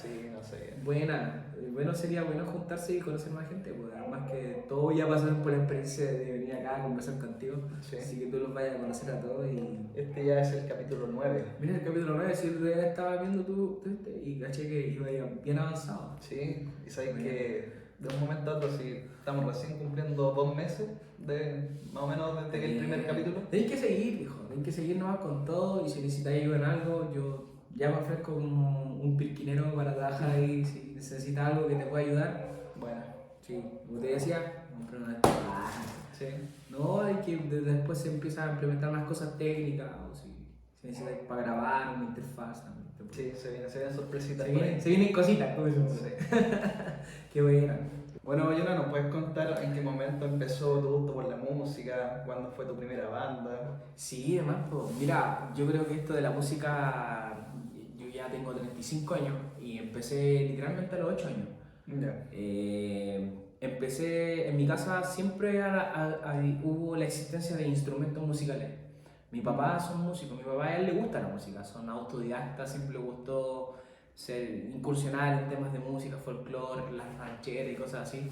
Sí, no sé. Buena, bueno sería bueno juntarse y conocer más gente, pues además que todos ya pasaron por la experiencia de venir acá a conversar contigo, Sí. así que tú los vayas a conocer a todos y... Este ya es el capítulo 9. Mira el capítulo 9, si yo estaba viendo tú y caché que iba bien avanzado. Sí, y sabes Muy que de un momento a otro, si estamos recién cumpliendo 2 meses, más o menos desde que el primer capítulo. Tenéis que seguir, hijo, tenéis que seguir nomás con todo y si necesitáis ayuda en algo, yo ya me ofrezco como un pirquinero para trabajar ahí, si necesitas algo que te pueda ayudar. Bueno, Sí, como te decía, comprar una sí. no, hay que después se empiezan a implementar unas cosas técnicas, o si necesitas para grabar una interfaz también. Sí, se vienen sorpresitas Se por vienen, ahí. se vienen cositas, como decimos. Sí. Qué buena. Bueno, Jonah, ¿nos puedes contar en qué momento empezó tu gusto por la música? ¿Cuándo fue tu primera banda? Sí, además, pues, mira, yo creo que esto de la música, yo ya tengo 35 años y empecé literalmente a los 8 años. Ya. Empecé, en mi casa siempre hubo la existencia de instrumentos musicales. Mi papá son músicos, mi papá a él le gusta la música, son autodidactas, siempre le gustó incursionar en temas de música, folclore, las rancheras y cosas así.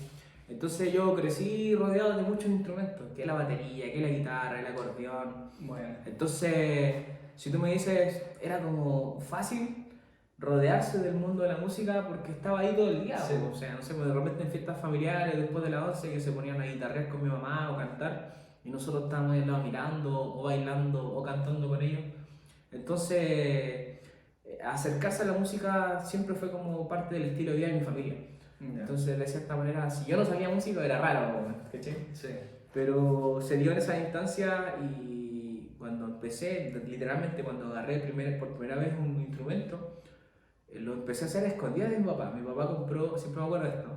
Entonces yo crecí rodeado de muchos instrumentos, que la batería, que la guitarra, el acordeón. Bueno. Entonces, si tú me dices, era como fácil rodearse del mundo de la música porque estaba ahí todo el día. Sí. O sea, no sé, pues de repente en fiestas familiares, después de las 11, que se ponían a guitarrear con mi mamá o cantar, y nosotros estábamos al lado mirando o bailando o cantando con ellos. Entonces, acercarse a la música siempre fue como parte del estilo de vida de mi familia. Entonces, de cierta manera, si yo no sabía música era raro, ¿cachai? Sí. Pero se dio en esa instancia y cuando empecé, literalmente cuando agarré por primera vez un instrumento, lo empecé a hacer a escondidas de mi papá. Mi papá compró, siempre me acuerdo de esto,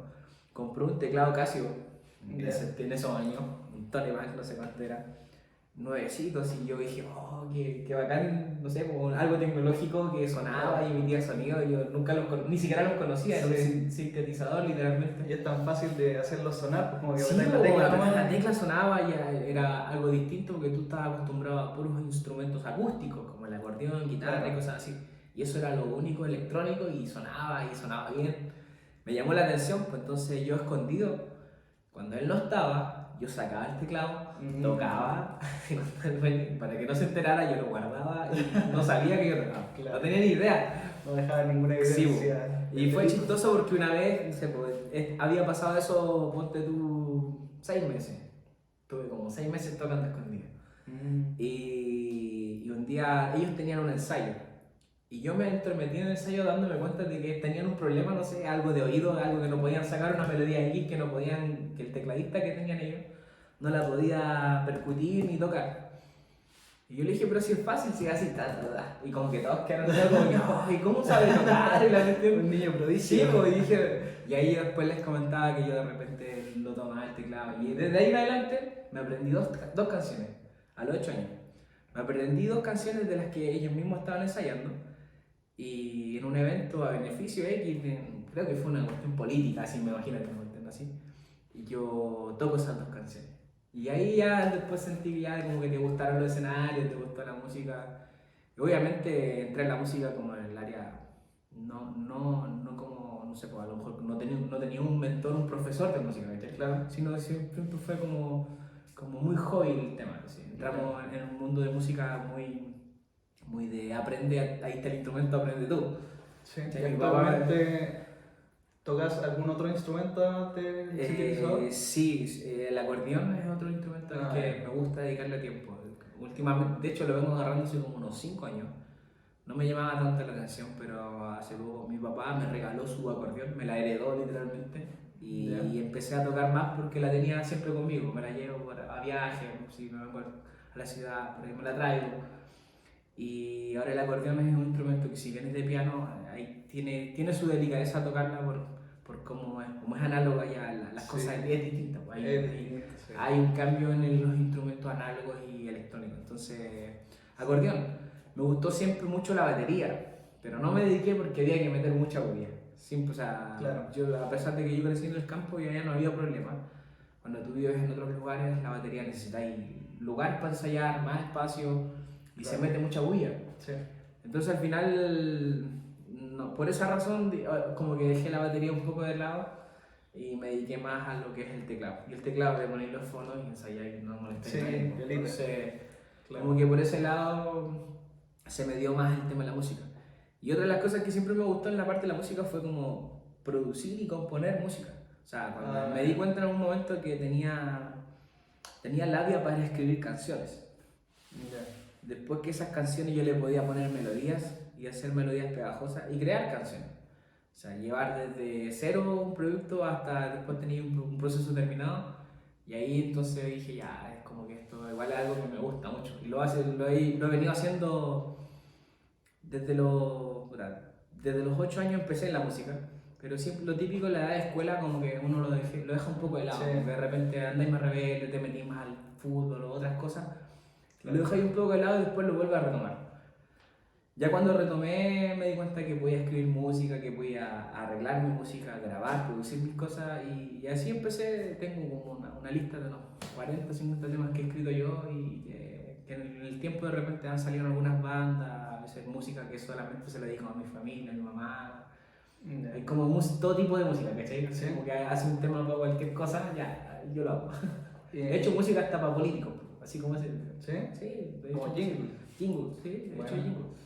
compró un teclado Casio en esos años, un Tony Mac, no sé cuánto era, nuevecitos, y yo dije, oh, qué bacán, no sé, como algo tecnológico que sonaba y emitía sonido, y yo nunca ni siquiera los conocía, era un sintetizador literalmente. Y es tan fácil de hacerlo sonar, pues como que Sí, la tecla sonaba y era algo distinto porque tú estabas acostumbrado a puros instrumentos acústicos, como el acordeón, guitarra y cosas así. Y eso era lo único electrónico y sonaba bien. Me llamó la atención, pues entonces yo escondido, cuando él no estaba, yo sacaba el teclado, tocaba, para que no se enterara, yo lo guardaba y no sabía que yo tocaba. No tenía ni idea. No dejaba ninguna evidencia. Sí, y fue chistoso porque una vez, no sé, pues, había pasado eso, ponte tú, 6 meses. Tuve como 6 meses tocando escondido. Y un día ellos tenían un ensayo. Y yo me entremetí en el ensayo dándome cuenta de que tenían un problema, no sé, algo de oído, algo que no podían sacar, una melodía X que no podían, que el tecladista que tenían ellos no la podía percutir ni tocar. Y yo le dije, pero si es fácil, si es así, y como que todos quedaron como que, oh, ¿y cómo sabe tocar? Y la gente, un niño prodigio. Sí, pues, y ahí yo después les comentaba que yo de repente lo tomaba el teclado. Y desde ahí en adelante me aprendí dos canciones, a los 8 años. Me aprendí 2 canciones de las que ellos mismos estaban ensayando. Y en un evento a beneficio X, creo que fue una cuestión política, así me imagino que me cuenten así. Y yo toco esas 2 canciones. Y ahí ya después sentí que ya como que te gustaron los escenarios, te gustó la música. Y obviamente entré en la música como en el área, no como, no sé, pues a lo mejor no tenía un mentor, un profesor de música, ¿viste? Claro. Sino siempre fue como muy hobby el tema. ¿Sí? Entramos en un mundo de música muy de aprende, ahí está el instrumento, aprende tú. Sí. ¿Actualmente tocas algún otro instrumento Sí, el acordeón es otro instrumento al que me gusta dedicarle tiempo. Últimamente, de hecho lo vengo agarrando hace como unos 5 años. No me llamaba tanto la atención, pero hace poco mi papá me regaló su acordeón, me la heredó literalmente. Y empecé a tocar más porque la tenía siempre conmigo. Me la llevo a viajes, si me vengo a la ciudad, por ahí me la traigo. Y ahora el acordeón es un instrumento que si bien es de piano, ahí tiene su delicadeza tocarla por cómo es análoga ya, las cosas es distinta. Pues hay un cambio en los instrumentos análogos y electrónicos. Entonces, acordeón. Me gustó siempre mucho la batería, pero no me dediqué porque había que meter mucha bulla. Siempre, o sea, claro. yo, a pesar de que yo crecí en el campo y allá no había problema. Cuando tú vives en otros lugares, la batería necesita lugar para ensayar, más espacio y se mete mucha bulla. Sí. Entonces al final, no, por esa razón, como que dejé la batería un poco de lado y me dediqué más a lo que es el teclado. Y el teclado le ponéis los fonos y ensayáis, no molestáis a nadie. Entonces, como que por ese lado se me dio más el tema de la música. Y otra de las cosas que siempre me gustó en la parte de la música fue como producir y componer música. O sea, cuando me di cuenta en un momento que tenía labia para escribir canciones. Después que esas canciones yo le podía poner melodías y hacer melodías pegajosas y crear canciones. O sea, llevar desde cero un producto hasta después tener un proceso terminado. Y ahí entonces dije, ya, es como que esto igual es algo que me gusta mucho. Y lo he venido haciendo desde los 8 años empecé en la música. Pero siempre lo típico en la edad de escuela como que uno lo deja un poco de lado. Porque de repente andáis más rebelde, te metís más al fútbol o otras cosas. Lo dejáis un poco de lado y después lo vuelvo a retomar. Ya cuando retomé me di cuenta que podía escribir música, que podía arreglar mi música, grabar, producir mis cosas y así empecé. Tengo como una lista de unos 40 o 50 temas que he escrito yo y que en el tiempo de repente han salido algunas bandas, a veces música que solamente se la dedico a mi familia, a mi mamá. Es como todo tipo de música, ¿cachai? ¿Sí? Como que hace un tema para cualquier cosa, ya, yo lo hago. He hecho música hasta para políticos, así como ese. ¿Sí? Sí, como jingle. Jingle, sí, he hecho jingle.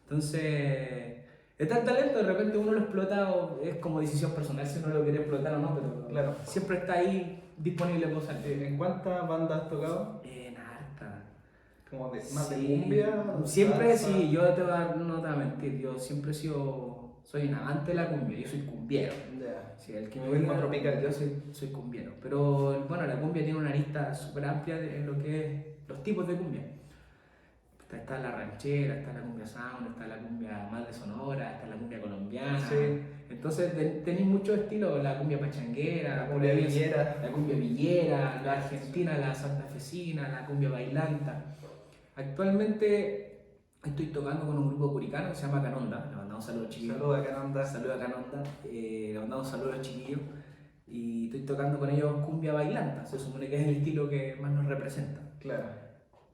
Entonces, Está el talento, de repente uno lo explota o es como decisión personal si uno lo quiere explotar o no, pero Claro. siempre está ahí disponible para usar. ¿En cuántas bandas has tocado? En harta. ¿Como más de Sí, cumbia? siempre salsa? sí, yo no te voy a mentir, yo siempre he sido, soy un amante de la cumbia, yo soy cumbiero. Ya. Sí, el que me Ritmo oiga, tropical. yo soy cumbiero. Pero bueno, la cumbia tiene una lista súper amplia en lo que es los tipos de cumbia. Está la ranchera, está la cumbia sound, está la cumbia más de Sonora, está la cumbia colombiana. Sí. Entonces tenéis muchos estilos, la cumbia pachanguera, La cumbia villera. la cumbia villera, la argentina, la santafesina, la cumbia bailanta. Actualmente estoy tocando con un grupo curicano que se llama Canonda. Le mandamos saludos chiquillos. Saludos a Cananda. Saludos a Canonda. Le mandamos saludos a los chiquillos. Y estoy tocando con ellos cumbia bailanta. Se supone que es el estilo que más nos representa. Claro.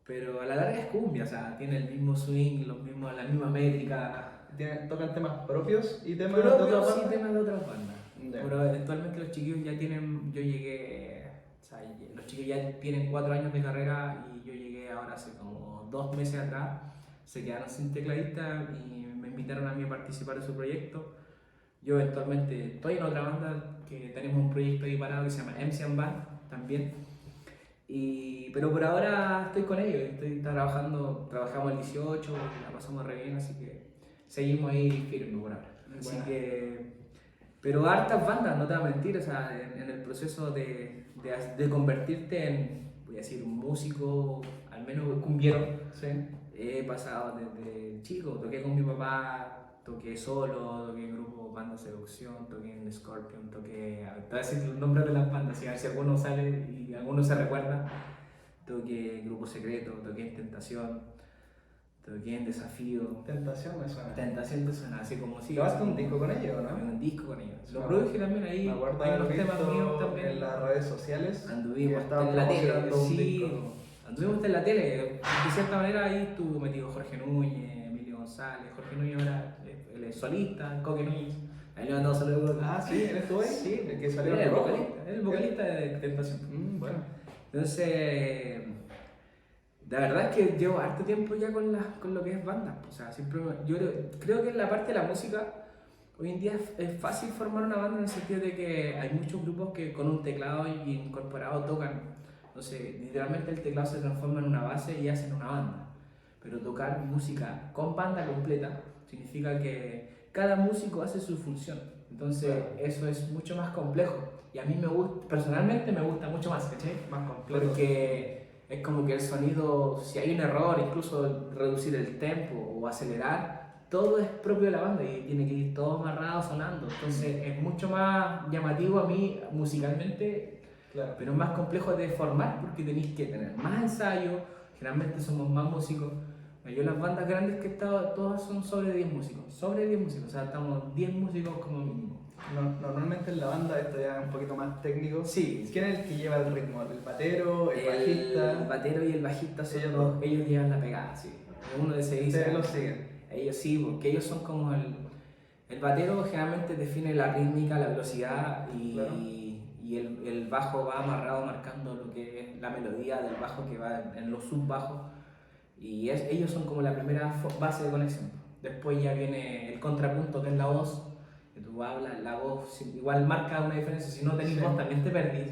Pero a la larga es cumbia, o sea, tiene el mismo swing, la misma métrica. ¿Tocan temas propios y temas de Pero otras sí, bandas? temas de otras bandas. Ya. Pero eventualmente los chiquillos ya tienen, yo llegué, o sea, los chiquillos ya tienen 4 años de carrera y yo llegué ahora hace como 2 meses atrás. Se quedaron sin tecladista y me invitaron a mí a participar de su proyecto. Yo eventualmente estoy en otra banda que tenemos un proyecto ahí parado que se llama MC Band también. Pero por ahora estoy con ellos, estoy trabajamos el 18, la pasamos re bien, así que seguimos ahí firmes por ahora. Así Bueno. pero hartas bandas, no te voy a mentir, o sea, en el proceso de convertirte en, voy a decir, un músico, al menos cumbiero, Sí. he pasado desde chico, toqué con mi papá, toqué solo, toqué en grupo Banda Seducción, toqué en Scorpion, toqué, te voy a decir los nombres de las bandas, a ver si alguno sale y alguno se recuerda. Toqué en Grupo Secreto, toqué en Tentación, toqué en Desafío. Tentación me suena. Tentación te suena así como si. ¿Grabaste un disco con ellos, Grabé no? un disco con ellos. Lo Me produje también ahí. Me acuerdo hay de unos haberlo temas míos visto también. en las redes sociales. Anduvimos y estaban en la tele, promocionando un sí. disco. Anduvimos en la tele. De cierta manera ahí estuvo metido Jorge Núñez, Emilio González. Jorge Núñez ahora él es solista, Coque Núñez. Ahí le mandamos saludos. Ah, sí, ¿él estuvo ahí? Sí, el que salió él en es rojo. el vocalista de Tentación. Bueno. Entonces, la verdad es que llevo harto tiempo ya con lo que es bandas. O sea, siempre yo creo que en la parte de la música, hoy en día es fácil formar una banda en el sentido de que hay muchos grupos que con un teclado incorporado tocan. Entonces, literalmente el teclado se transforma en una base y hacen una banda. Pero tocar música con banda completa significa que cada músico hace su función. Entonces, eso es mucho más complejo. Y a mí me gusta, personalmente me gusta mucho más, ¿cachai? Más completo. Porque es como que el sonido, si hay un error, incluso reducir el tempo o acelerar, todo es propio de la banda y tiene que ir todo amarrado sonando. Entonces es mucho más llamativo a mí musicalmente, Claro. pero es más complejo de formar porque tenéis que tener más ensayo. Generalmente somos más músicos. Yo las bandas grandes que he estado, todas son sobre 10 músicos. Sobre 10 músicos, o sea, estamos 10 músicos como mínimo. Normalmente en la banda, esto ya es un poquito más técnico. Sí. ¿Quién es el que lleva el ritmo? ¿El batero? ¿El bajista? El batero y el bajista son Ellos ellos llevan la pegada, sí. Uno de ese dice. Ustedes los siguen. Ellos sí, porque ellos son como el batero generalmente define la rítmica, la velocidad Claro. y el bajo va amarrado marcando lo que es la melodía del bajo que va en los subbajos y ellos son como la primera base de conexión. Después ya viene el contrapunto que es la voz, que tú hablas, la voz igual marca una diferencia, si no tenés Sí. voz también te perdís.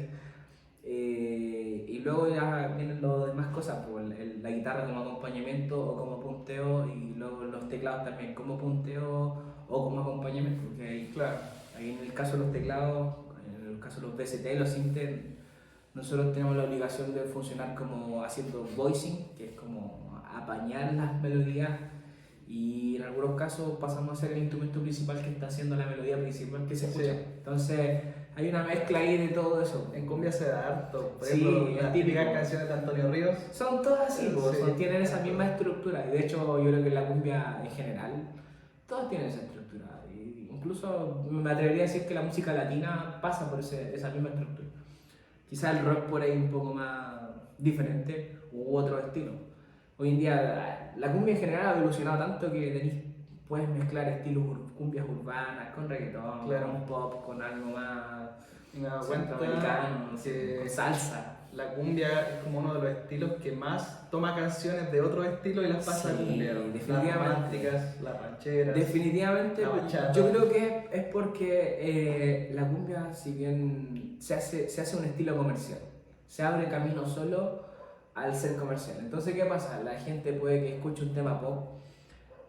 Y luego ya vienen las demás cosas, pues, la guitarra como acompañamiento o como punteo y luego los teclados también como punteo o como acompañamiento, porque ahí en el caso de los teclados, en el caso de los VST, los synths, nosotros tenemos la obligación de funcionar como haciendo voicing, que es como apañar las melodías y en algunos casos pasamos a ser el instrumento principal que está haciendo la melodía principal que se escucha. Sí. Entonces hay una mezcla ahí de todo eso. En cumbia se da harto. Por Sí, ejemplo, es las típico. típicas canciones de Antonio Ríos. Son todas así, pues, Sí. tienen esa misma estructura. Y de hecho, yo creo que la cumbia en general, todas tienen esa estructura. Y incluso me atrevería a decir que la música latina pasa por esa misma estructura. Quizás el rock por ahí un poco más diferente u otro estilo. Hoy en día la cumbia en general ha evolucionado tanto que puedes mezclar estilos cumbias urbanas con reggaetón, Claro. con pop, con algo más Me he dado cuenta centroamericano, que con salsa. la cumbia es como uno de los estilos que más toma canciones de otros estilos y las pasa a Sí, cumbia. definitivamente. Las románticas, las rancheras. Definitivamente, la bachata. yo creo que es porque la cumbia, si bien se hace un estilo comercial, se abre camino solo al ser comercial. Entonces, ¿qué pasa? La gente puede que escuche un tema pop,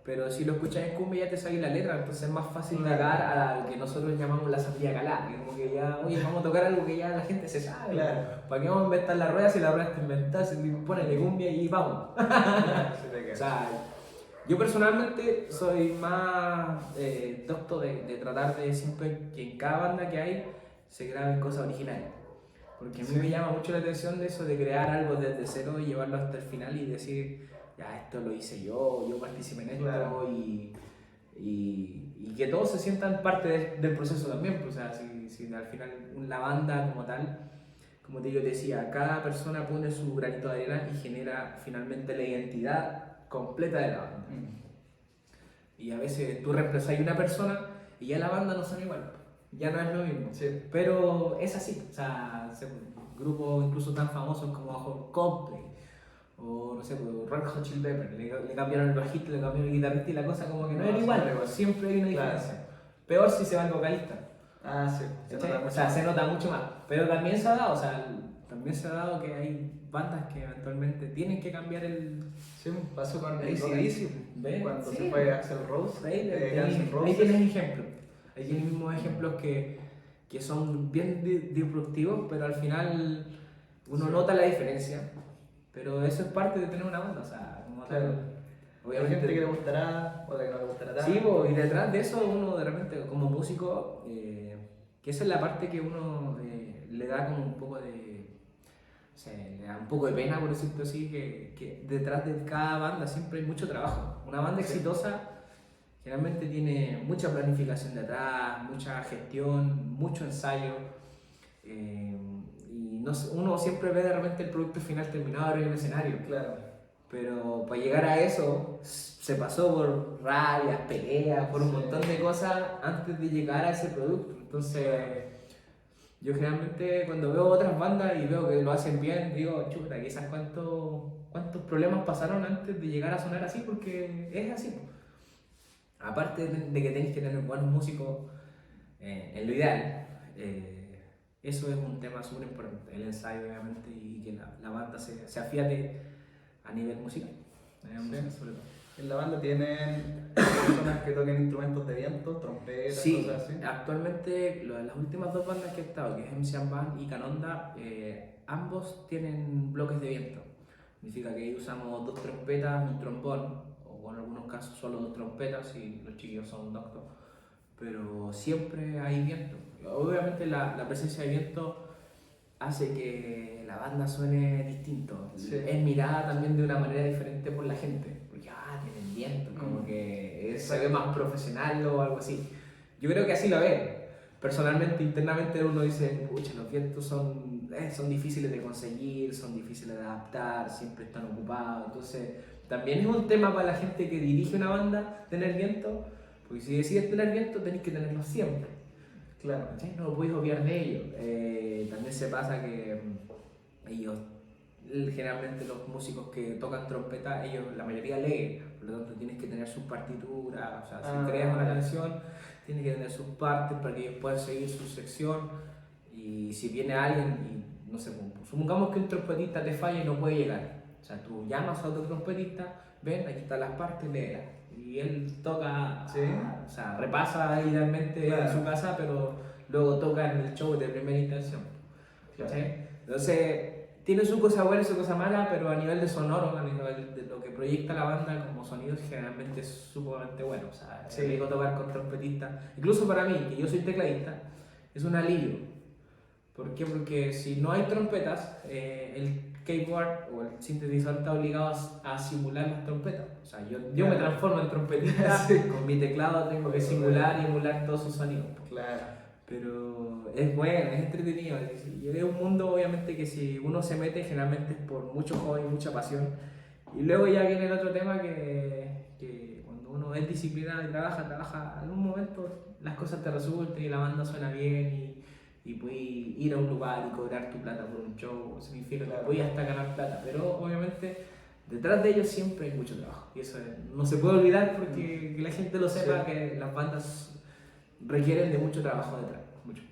pero si lo escuchas en cumbia ya te sabes la letra, entonces es más fácil llegar a lo que nosotros llamamos la sandía calada, que como que ya, oye, vamos a tocar algo que ya la gente se sabe. Claro. ¿Para qué vamos a inventar la rueda si la rueda está inventada? Si ponele cumbia y vamos. Sí, te O queda. sea, yo personalmente soy más docto de tratar de siempre que en cada banda que hay se graben cosas originales. Porque a mí Sí. me llama mucho la atención de eso de crear algo desde cero y llevarlo hasta el final y decir, ya esto lo hice yo participé en esto Claro. y que todos se sientan parte del proceso también. Pues, o sea, si al final la banda como tal, como yo te decía, cada persona pone su granito de arena y genera finalmente la identidad completa de la banda. Y a veces tú reemplazas a una persona y ya la banda no son igual, ya no es lo mismo. Sí. Pero es así, o sea, grupos incluso tan famosos como Coldplay o no sé, pues, Red Hot Chili Peppers, le cambiaron el bajista, le cambiaron el guitarrista y la cosa como que no era igual, pero siempre hay una diferencia. Peor si se va el vocalista. Ah, sí. O sea, se nota mucho más. Pero también se ha dado, o sea, también se ha dado que hay bandas que eventualmente tienen que cambiar el. Sí, pasó con Ahí sí, AC/DC, ¿ves? cuando Sí. se fue Axl Rose. Ahí Guns N' ahí Roses. tienes ejemplos. Ahí tienes mismos ejemplos que son bien disruptivos, pero al final uno Sí. nota la diferencia. Pero eso es parte de tener una banda, o sea, como tal. Claro. Hay Obviamente. gente que le gustará, otra que no le gustará tanto. Sí, y detrás de eso uno de repente como músico, que esa es la parte que uno le da como un poco de, o sea, le da un poco de pena por decirlo así, que detrás de cada banda siempre hay mucho trabajo. Una banda Sí. exitosa generalmente tiene mucha planificación de atrás, mucha gestión, mucho ensayo. Y uno siempre ve de repente el producto final terminado en el escenario. Claro. Pero para llegar a eso se pasó por rabias, peleas, por un montón de cosas antes de llegar a ese producto. Entonces, yo generalmente cuando veo otras bandas y veo que lo hacen bien, digo, chuta, quizás cuántos problemas pasaron antes de llegar a sonar así, porque es así. Aparte de que tenéis que tener buenos músicos, en lo ideal, eso es un tema súper importante, el ensayo obviamente y que la banda se afiate a nivel musical. Sobre todo. En la banda tienen personas que toquen instrumentos de viento, trompetas, Sí, cosas así. actualmente las últimas dos bandas que he estado, que es MC Band y Canonda, ambos tienen bloques de viento. Significa que ahí usamos dos trompetas, un trombón, o en algunos casos solo dos trompetas si los chiquillos son doctos, pero siempre hay viento. Obviamente la presencia de viento hace que la banda suene distinto. Sí. Es mirada también de una manera diferente por la gente, porque tienen viento, como que se ve más profesional o algo así. Yo creo que así lo ven. Personalmente, internamente uno dice, pucha, los vientos son difíciles de conseguir, son difíciles de adaptar, siempre están ocupados. Entonces, también es un tema para la gente que dirige una banda tener viento, porque si decides tener viento tenés que tenerlo siempre. Claro. No lo puedes obviar de ellos. También se pasa que ellos, generalmente los músicos que tocan trompeta, ellos la mayoría leen, por lo tanto tienes que tener sus partituras, o sea, si creas una canción, tienes que tener sus partes para que ellos puedan seguir su sección. Y si viene alguien y, no sé, supongamos que un trompetista te falla y no puede llegar, o sea, tú llamas a otro trompetista, ven, aquí están las partes, léelas. Y él toca, ¿Sí? O sea, repasa idealmente en su casa, pero luego toca en el show de primera intención. Claro. ¿Sí? Entonces, tiene su cosa buena y su cosa mala, pero a nivel de sonoro, a nivel de lo que proyecta la banda como sonidos, generalmente es sumamente bueno. O sea, Sí. es rico tocar con trompetistas. Incluso para mí, que yo soy tecladista, es un alivio. ¿Por qué? Porque si no hay trompetas, el keyboard o el sintetizador está obligado a simular las trompetas. O sea, yo me transformo en trompetista, con mi teclado tengo que simular y emular todos sus sonidos. Claro. Pero es bueno, es entretenido. Es un mundo, obviamente, que si uno se mete, generalmente es por mucho hobby, mucha pasión. Y luego ya viene el otro tema que cuando uno es disciplinado y trabaja, en un momento las cosas te resultan y la banda suena bien y y puedes ir a un lugar y cobrar tu plata por un show, significa que Claro. puedes hasta ganar plata, pero obviamente detrás de ellos siempre hay mucho trabajo y eso no se puede olvidar porque que la gente lo sepa, Sí. que las bandas requieren de mucho trabajo detrás, mucho.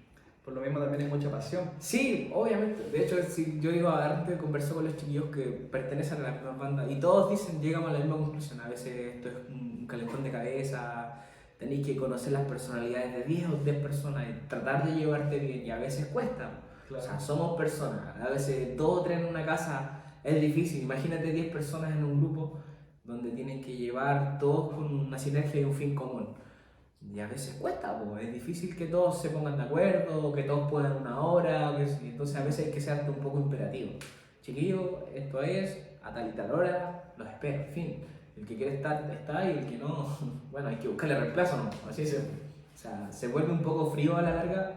Por lo mismo también hay mucha pasión. Sí, obviamente. De hecho, si yo digo, antes converso con los chiquillos que pertenecen a las mismas bandas y todos dicen, llegamos a la misma conclusión. A veces esto es un calentón de cabeza, tenéis que conocer las personalidades de 10 o 10 personas y tratar de llevarte bien y a veces cuesta. Claro. O sea, somos personas. A veces 2 o 3 en una casa es difícil. Imagínate 10 personas en un grupo donde tienen que llevar todos con una sinergia y un fin común. Y a veces cuesta, pues es difícil que todos se pongan de acuerdo, que todos puedan una hora, entonces a veces hay que ser hasta un poco imperativo. Chiquillo, esto es a tal y tal hora, los espero, en fin. El que quiere estar está y el que no, bueno, hay que buscarle reemplazo, ¿no? Así es. O sea, se vuelve un poco frío a la larga,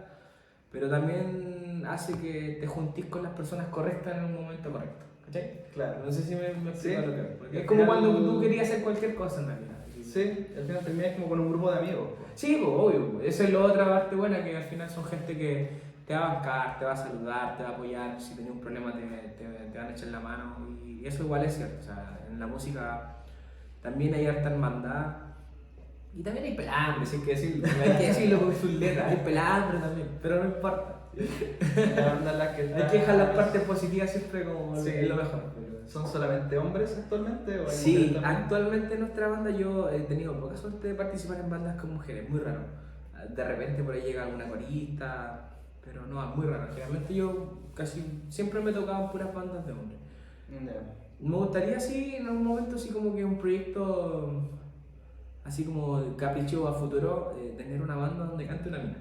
pero también hace que te juntís con las personas correctas en un momento correcto. ¿Cachai? Claro. No sé si me explico Sí. lo que es. Porque Al es como final- cuando tú querías hacer cualquier cosa en realidad. Sí, al final terminas como con un grupo de amigos. Po. Sí, pues obvio, pues. Esa es la otra parte buena, que al final son gente que te va a bancar, te va a saludar, te va a apoyar, si tenés un problema te van a echar la mano, y eso igual es cierto, o sea, en la música también hay harta hermandad, y también hay pelambre, si hay que decirlo con sus letras, hay pelambre también, pero no importa. La banda en la que Hay que dejar las partes positivas siempre como Sí. es lo mejor. ¿Son solamente hombres actualmente? ¿O hay Sí, mujeres también? actualmente en nuestra banda yo he tenido poca suerte de participar en bandas con mujeres, muy raro. De repente por ahí llega alguna corista, pero no, es muy raro. Generalmente yo casi siempre me tocaban puras bandas de hombres. Ya. Me gustaría sí, en algún momento así como que un proyecto así como capricho a futuro, tener una banda donde cante una mina.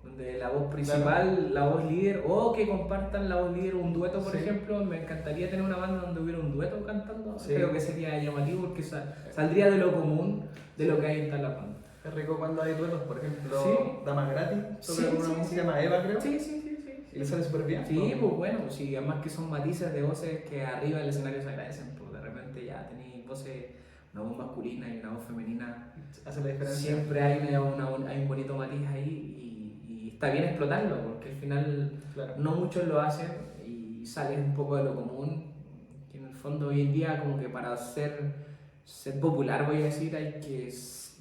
Donde la voz principal, la voz líder, o que compartan la voz líder un dueto, por Sí. ejemplo. Me encantaría tener una banda donde hubiera un dueto cantando. Sí. Creo que sería llamativo porque saldría de lo común, de lo que hay en tal la banda. Es rico cuando hay duetos, por ejemplo, Sí. Damas Gratis, sobre Sí, una sí, música sí. llama Eva, creo. Sí, sí, sí, sí. Y le sale súper bien. Sí, ¿no? pues bueno, sí, además que son matices de voces que arriba del escenario se agradecen, pues de repente ya tenéis voces, una voz masculina y una voz femenina. Hace la diferencia. Siempre hay, hay un bonito matiz ahí y está bien explotarlo, porque al final Claro. no muchos lo hacen y sales un poco de lo común, que en el fondo hoy en día como que para ser popular, voy a decir, hay que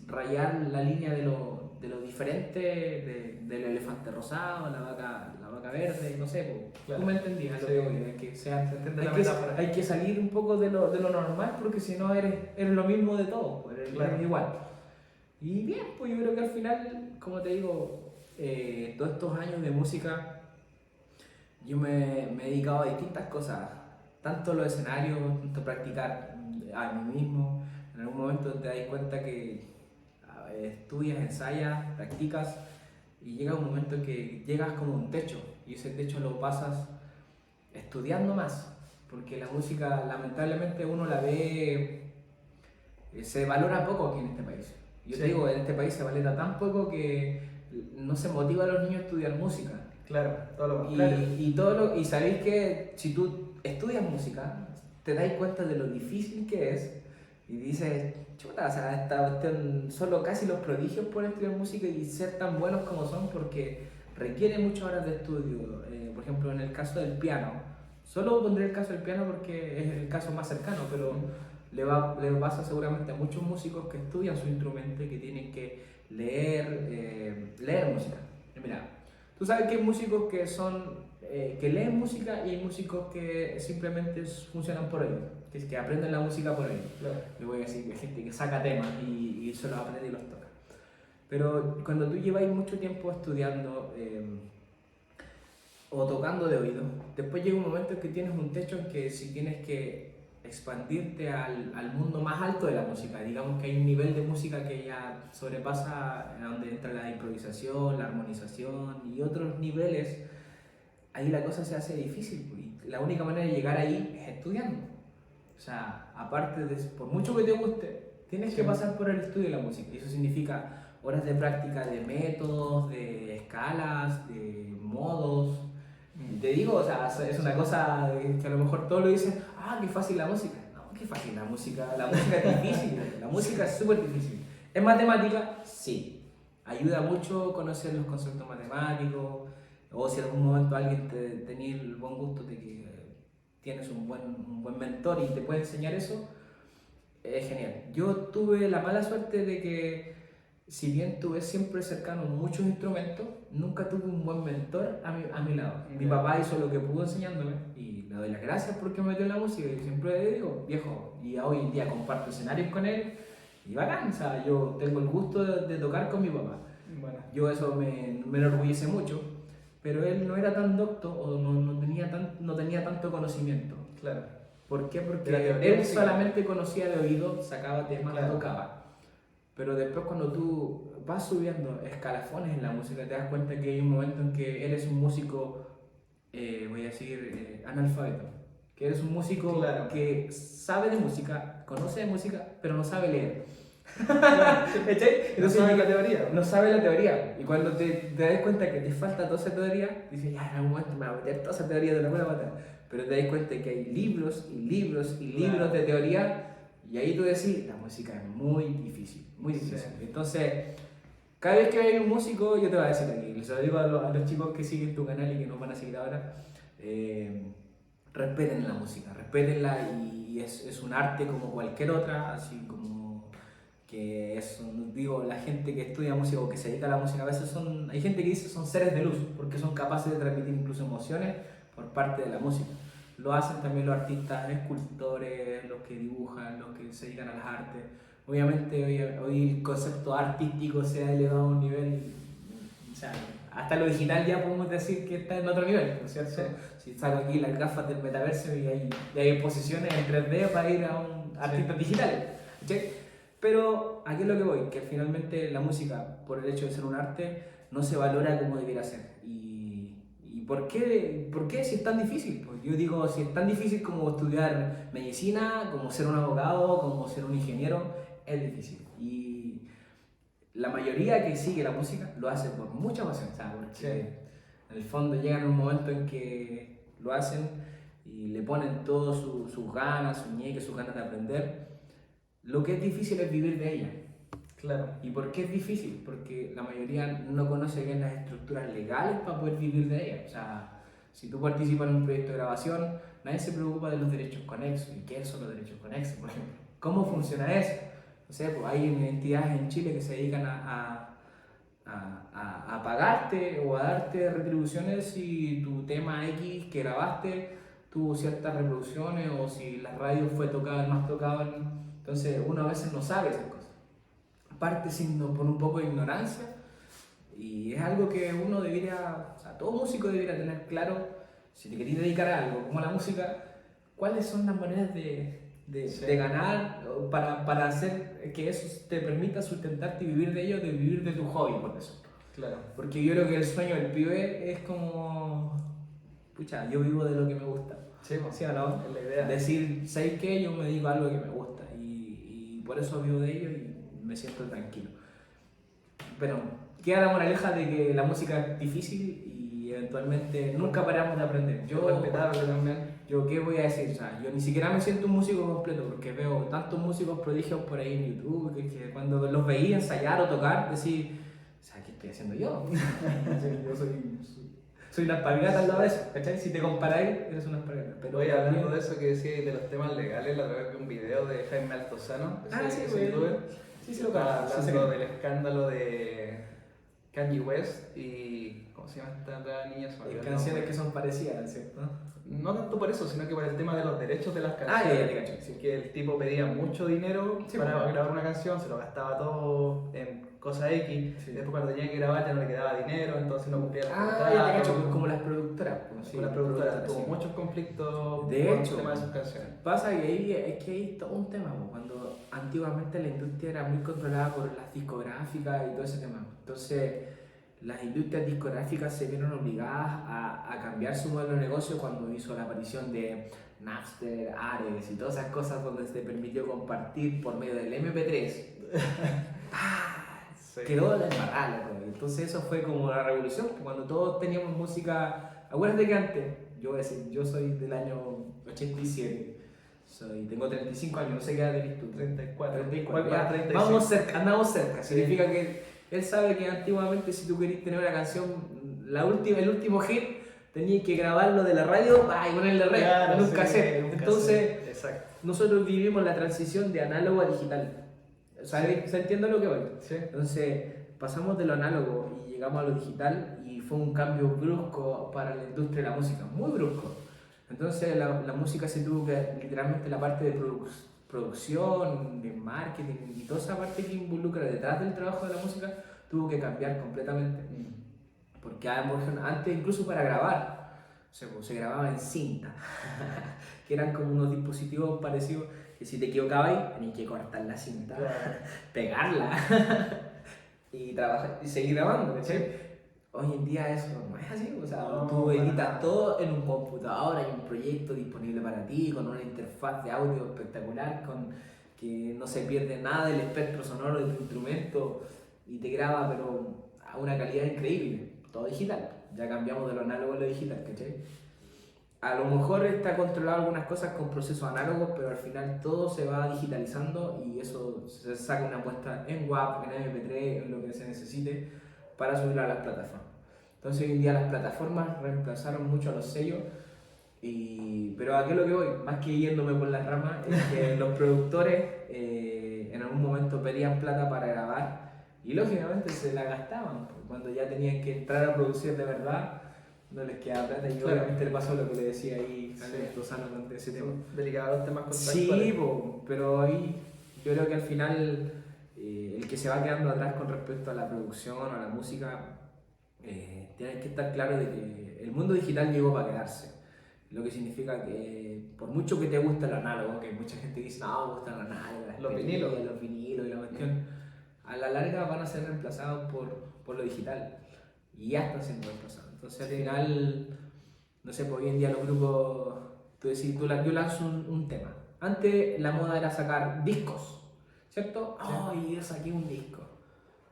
rayar la línea de lo diferente, del elefante rosado, la vaca verde, no sé, pues, Claro. tú me entendías a lo Sí. que voy, de que sea, Se entiende la hay, que, metáfora. hay que salir un poco de lo normal, porque si no eres lo mismo de todo, pues, eres Claro. igual. Y bien, pues yo creo que al final, como te digo, todos estos años de música, yo me he dedicado a distintas cosas, tanto los escenarios, tanto practicar a mí mismo. En algún momento te das cuenta que estudias, ensayas, practicas y llega un momento en que llegas como a un techo y ese techo lo pasas estudiando más, porque la música lamentablemente uno la ve, se valora poco aquí en este país. Yo Sí. te digo, en este país se valora tan poco que no se motiva a los niños a estudiar música. Claro, todo lo contrario. Y sabéis que si tú estudias música, te dais cuenta de lo difícil que es y dices, chuta, o sea, esta cuestión, solo casi los prodigios pueden estudiar música y ser tan buenos como son porque requiere muchas horas de estudio. Por ejemplo, en el caso del piano, solo pondré el caso del piano porque es el caso más cercano, pero le pasa seguramente a muchos músicos que estudian su instrumento y que tienen que leer música. Y mira, tú sabes que hay músicos que son que leen música y hay músicos que simplemente funcionan por ellos, que aprenden la música por ellos. Claro. Le voy a decir que hay gente que saca temas y se los aprende y los toca. Pero cuando tú llevas mucho tiempo estudiando o tocando de oído, después llega un momento en que tienes un techo en que si tienes que expandirte al mundo más alto de la música, digamos que hay un nivel de música que ya sobrepasa, donde entra la improvisación, la armonización y otros niveles, ahí la cosa se hace difícil y la única manera de llegar ahí es estudiando. O sea, aparte de, por mucho que te guste, tienes que pasar por el estudio de la música. Y eso significa horas de práctica de métodos, de escalas, de modos. Y te digo, o sea, es una cosa que a lo mejor todos lo dicen, ah, qué fácil la música. No, qué fácil la música es difícil, la música es súper difícil. ¿Es matemática? Sí. Ayuda mucho conocer los conceptos matemáticos, o si en algún momento alguien tenía el buen gusto de que tienes un buen mentor y te puede enseñar eso, es genial. Yo tuve la mala suerte de que, si bien tuve siempre cercano muchos instrumentos, nunca tuve un buen mentor a mi lado. Mi papá hizo lo que pudo enseñándome y le doy las gracias porque me metió en la música. Y siempre le digo, viejo, y hoy en día comparto escenarios con él y bacán, o sea, yo tengo el gusto de tocar con mi papá. Bueno. Yo eso me enorgullece mucho, pero él no era tan docto o no tenía tanto conocimiento. Claro. ¿Por qué? Porque él solamente conocía de oído, sacaba temas, claro, tocaba. Pero después cuando tú vas subiendo escalafones en la música, te das cuenta que hay un momento en que eres un músico, voy a decir, analfabeto. Que eres un músico claro, que sabe de música, conoce de música, pero no sabe leer. Entonces, no sabe la teoría. No sabe la teoría. Y cuando te das cuenta que te falta toda esa teoría, dices, ya en algún momento me voy a meter toda esa teoría de la buena matar. Pero te das cuenta que hay libros y libros y libros de teoría, y ahí tú decís, la música es muy difícil, muy difícil. Sí. Entonces, cada vez que hay un músico, yo te voy a decir aquí, les lo digo a los chicos que siguen tu canal y que nos van a seguir ahora, respeten la música, respétenla, y es un arte como cualquier otra, así como que es, digo, la gente que estudia música o que se dedica a la música, a veces hay gente que dice son seres de luz, porque son capaces de transmitir incluso emociones por parte de la música. Lo hacen también los artistas, escultores, los que dibujan, los que se dedican a las artes. Obviamente hoy el concepto artístico se ha elevado a un nivel, o sea, hasta lo digital ya podemos decir que está en otro nivel, ¿no es cierto? Sí. Si saco aquí las gafas del metaverso y hay exposiciones en 3D para ir a artistas digitales, ¿sí? Pero aquí es lo que voy, que finalmente la música, por el hecho de ser un arte, no se valora como debiera ser. ¿Y por qué si es tan difícil? Pues yo digo, si es tan difícil como estudiar medicina, como ser un abogado, como ser un ingeniero, es difícil. Y la mayoría que sigue la música lo hace por mucha pasión, ¿sabes? Porque en el fondo llegan a un momento en que lo hacen y le ponen todas sus ganas, sus ñeques, sus ganas de aprender. Lo que es difícil es vivir de ella. Claro. ¿Y por qué es difícil? Porque la mayoría no conoce bien las estructuras legales para poder vivir de ella. O sea, si tú participas en un proyecto de grabación, nadie se preocupa de los derechos conexos. ¿Y qué son los derechos conexos, por ejemplo? ¿Cómo funciona eso? No sé, pues hay entidades en Chile que se dedican a pagarte o a darte retribuciones si tu tema X que grabaste tuvo ciertas reproducciones o si la radio fue tocada, el más tocado. Entonces uno a veces no sabe esas cosas. Parte por un poco de ignorancia, y es algo que uno debería, o sea, todo músico debería tener claro, si te querés dedicar a algo como la música, cuáles son las maneras de ganar para hacer que eso te permita sustentarte y vivir de ello, de vivir de tu hobby, por eso. Claro. Porque yo creo que el sueño del pibe es como, pucha, yo vivo de lo que me gusta. Sí, ¿Sí o no? Es la idea. Decir, ¿sabes qué? Yo me dedico a algo que me gusta y por eso vivo de ello y me siento tranquilo. Pero queda la moraleja de que la música es difícil y eventualmente nunca paramos de aprender. Yo respetable también. Yo qué voy a decir, o sea, yo ni siquiera me siento un músico completo porque veo tantos músicos prodigios por ahí en YouTube que cuando los veía ensayar o tocar, decía, o sea, ¿qué estoy haciendo yo? Yo soy una alpargata al lado de eso, ¿cachai? Si te comparáis, eres una alpargata. Pero oye, hablando de eso que decías de los temas legales, la otra vez vi un video de Jaime Altozano, ese youtuber, sí, lo estaba hablando del escándalo de Kanye West y ¿cómo se llama esta otra niña? Canciones que son parecidas, ¿cierto? No tanto por eso, sino que por el tema de los derechos de las canciones. Ya, sí. Que el tipo pedía mucho dinero para grabar una canción, se lo gastaba todo en cosas X, después cuando tenía que grabar ya no le quedaba dinero, entonces no cumplía el contrato. Como las productoras. Pues, como las productoras, tuvo muchos conflictos de con hecho, el tema de sus canciones. Pasa que es que hay todo un tema, pues, cuando antiguamente la industria era muy controlada por las discográficas y todo ese tema. Entonces, las industrias discográficas se vieron obligadas a cambiar su modelo de negocio cuando hizo la aparición de Napster, Ares y todas esas cosas donde se permitió compartir por medio del MP3. Quedó la embarrada, loco. Entonces eso fue como la revolución, cuando todos teníamos música. Acuérdate que antes, yo voy a decir, yo soy del año 87, tengo 35 años, no sé qué edad tenés tú. 34. Vamos cerca, andamos cerca. Significa que él sabe que antiguamente si tú querías tener una canción, el último hit, tenías que grabarlo de la radio y ponerle red Claro, en un sí, cassette. en un Entonces, cassette, exacto. nosotros vivimos la transición de análogo a digital. ¿Se entiende lo que voy? Sí. Entonces, pasamos de lo análogo y llegamos a lo digital y fue un cambio brusco para la industria de la música, muy brusco. Entonces, la música se tuvo que, literalmente, la parte de producción, de marketing y toda esa parte que involucra detrás del trabajo de la música, tuvo que cambiar completamente. Porque antes, incluso para grabar, se grababa en cinta, que eran como unos dispositivos parecidos que si te equivocabas tenías que cortar la cinta, pegarla y trabajar y seguir grabando, ¿cachai? Hoy en día eso no es así, o sea, No, tú para editas nada. todo en un computador, hay un proyecto disponible para ti, con una interfaz de audio espectacular, con que no se pierde nada del espectro sonoro de tu instrumento y te graba, pero a una calidad increíble, todo digital. Ya cambiamos de lo análogo a lo digital, ¿cachai? A lo mejor está controlado algunas cosas con procesos análogos, pero al final todo se va digitalizando y eso se saca una muestra en WAV, en MP3, en lo que se necesite para subirlo a las plataformas. Entonces hoy en día las plataformas reemplazaron mucho a los sellos, pero ¿a qué es lo que voy? Más que yéndome por las ramas, es que los productores en algún momento pedían plata para grabar y lógicamente se la gastaban, pues, cuando ya tenían que entrar a producir de verdad no les queda plata y Claro. obviamente le pasó lo que le decía ahí Sí. Alberto Sano con ese tema. Delicados los temas contractuales. Sí, pero ahí yo creo que al final el que se va quedando atrás con respecto a la producción, a la música, tiene que estar claro de que el mundo digital llegó para quedarse. Lo que significa que por mucho que te guste el análogo, que mucha gente dice, no, me gusta el análogo, Los vinilos. los vinilos y la cuestión, a la larga van a ser reemplazados por lo digital. Y ya están siendo reemplazados. Entonces al final, no sé, pues hoy en día los grupos, tú decís, yo lanzo un tema. Antes la moda era sacar discos, ¿cierto? Sí. Oh, y yo saqué un disco.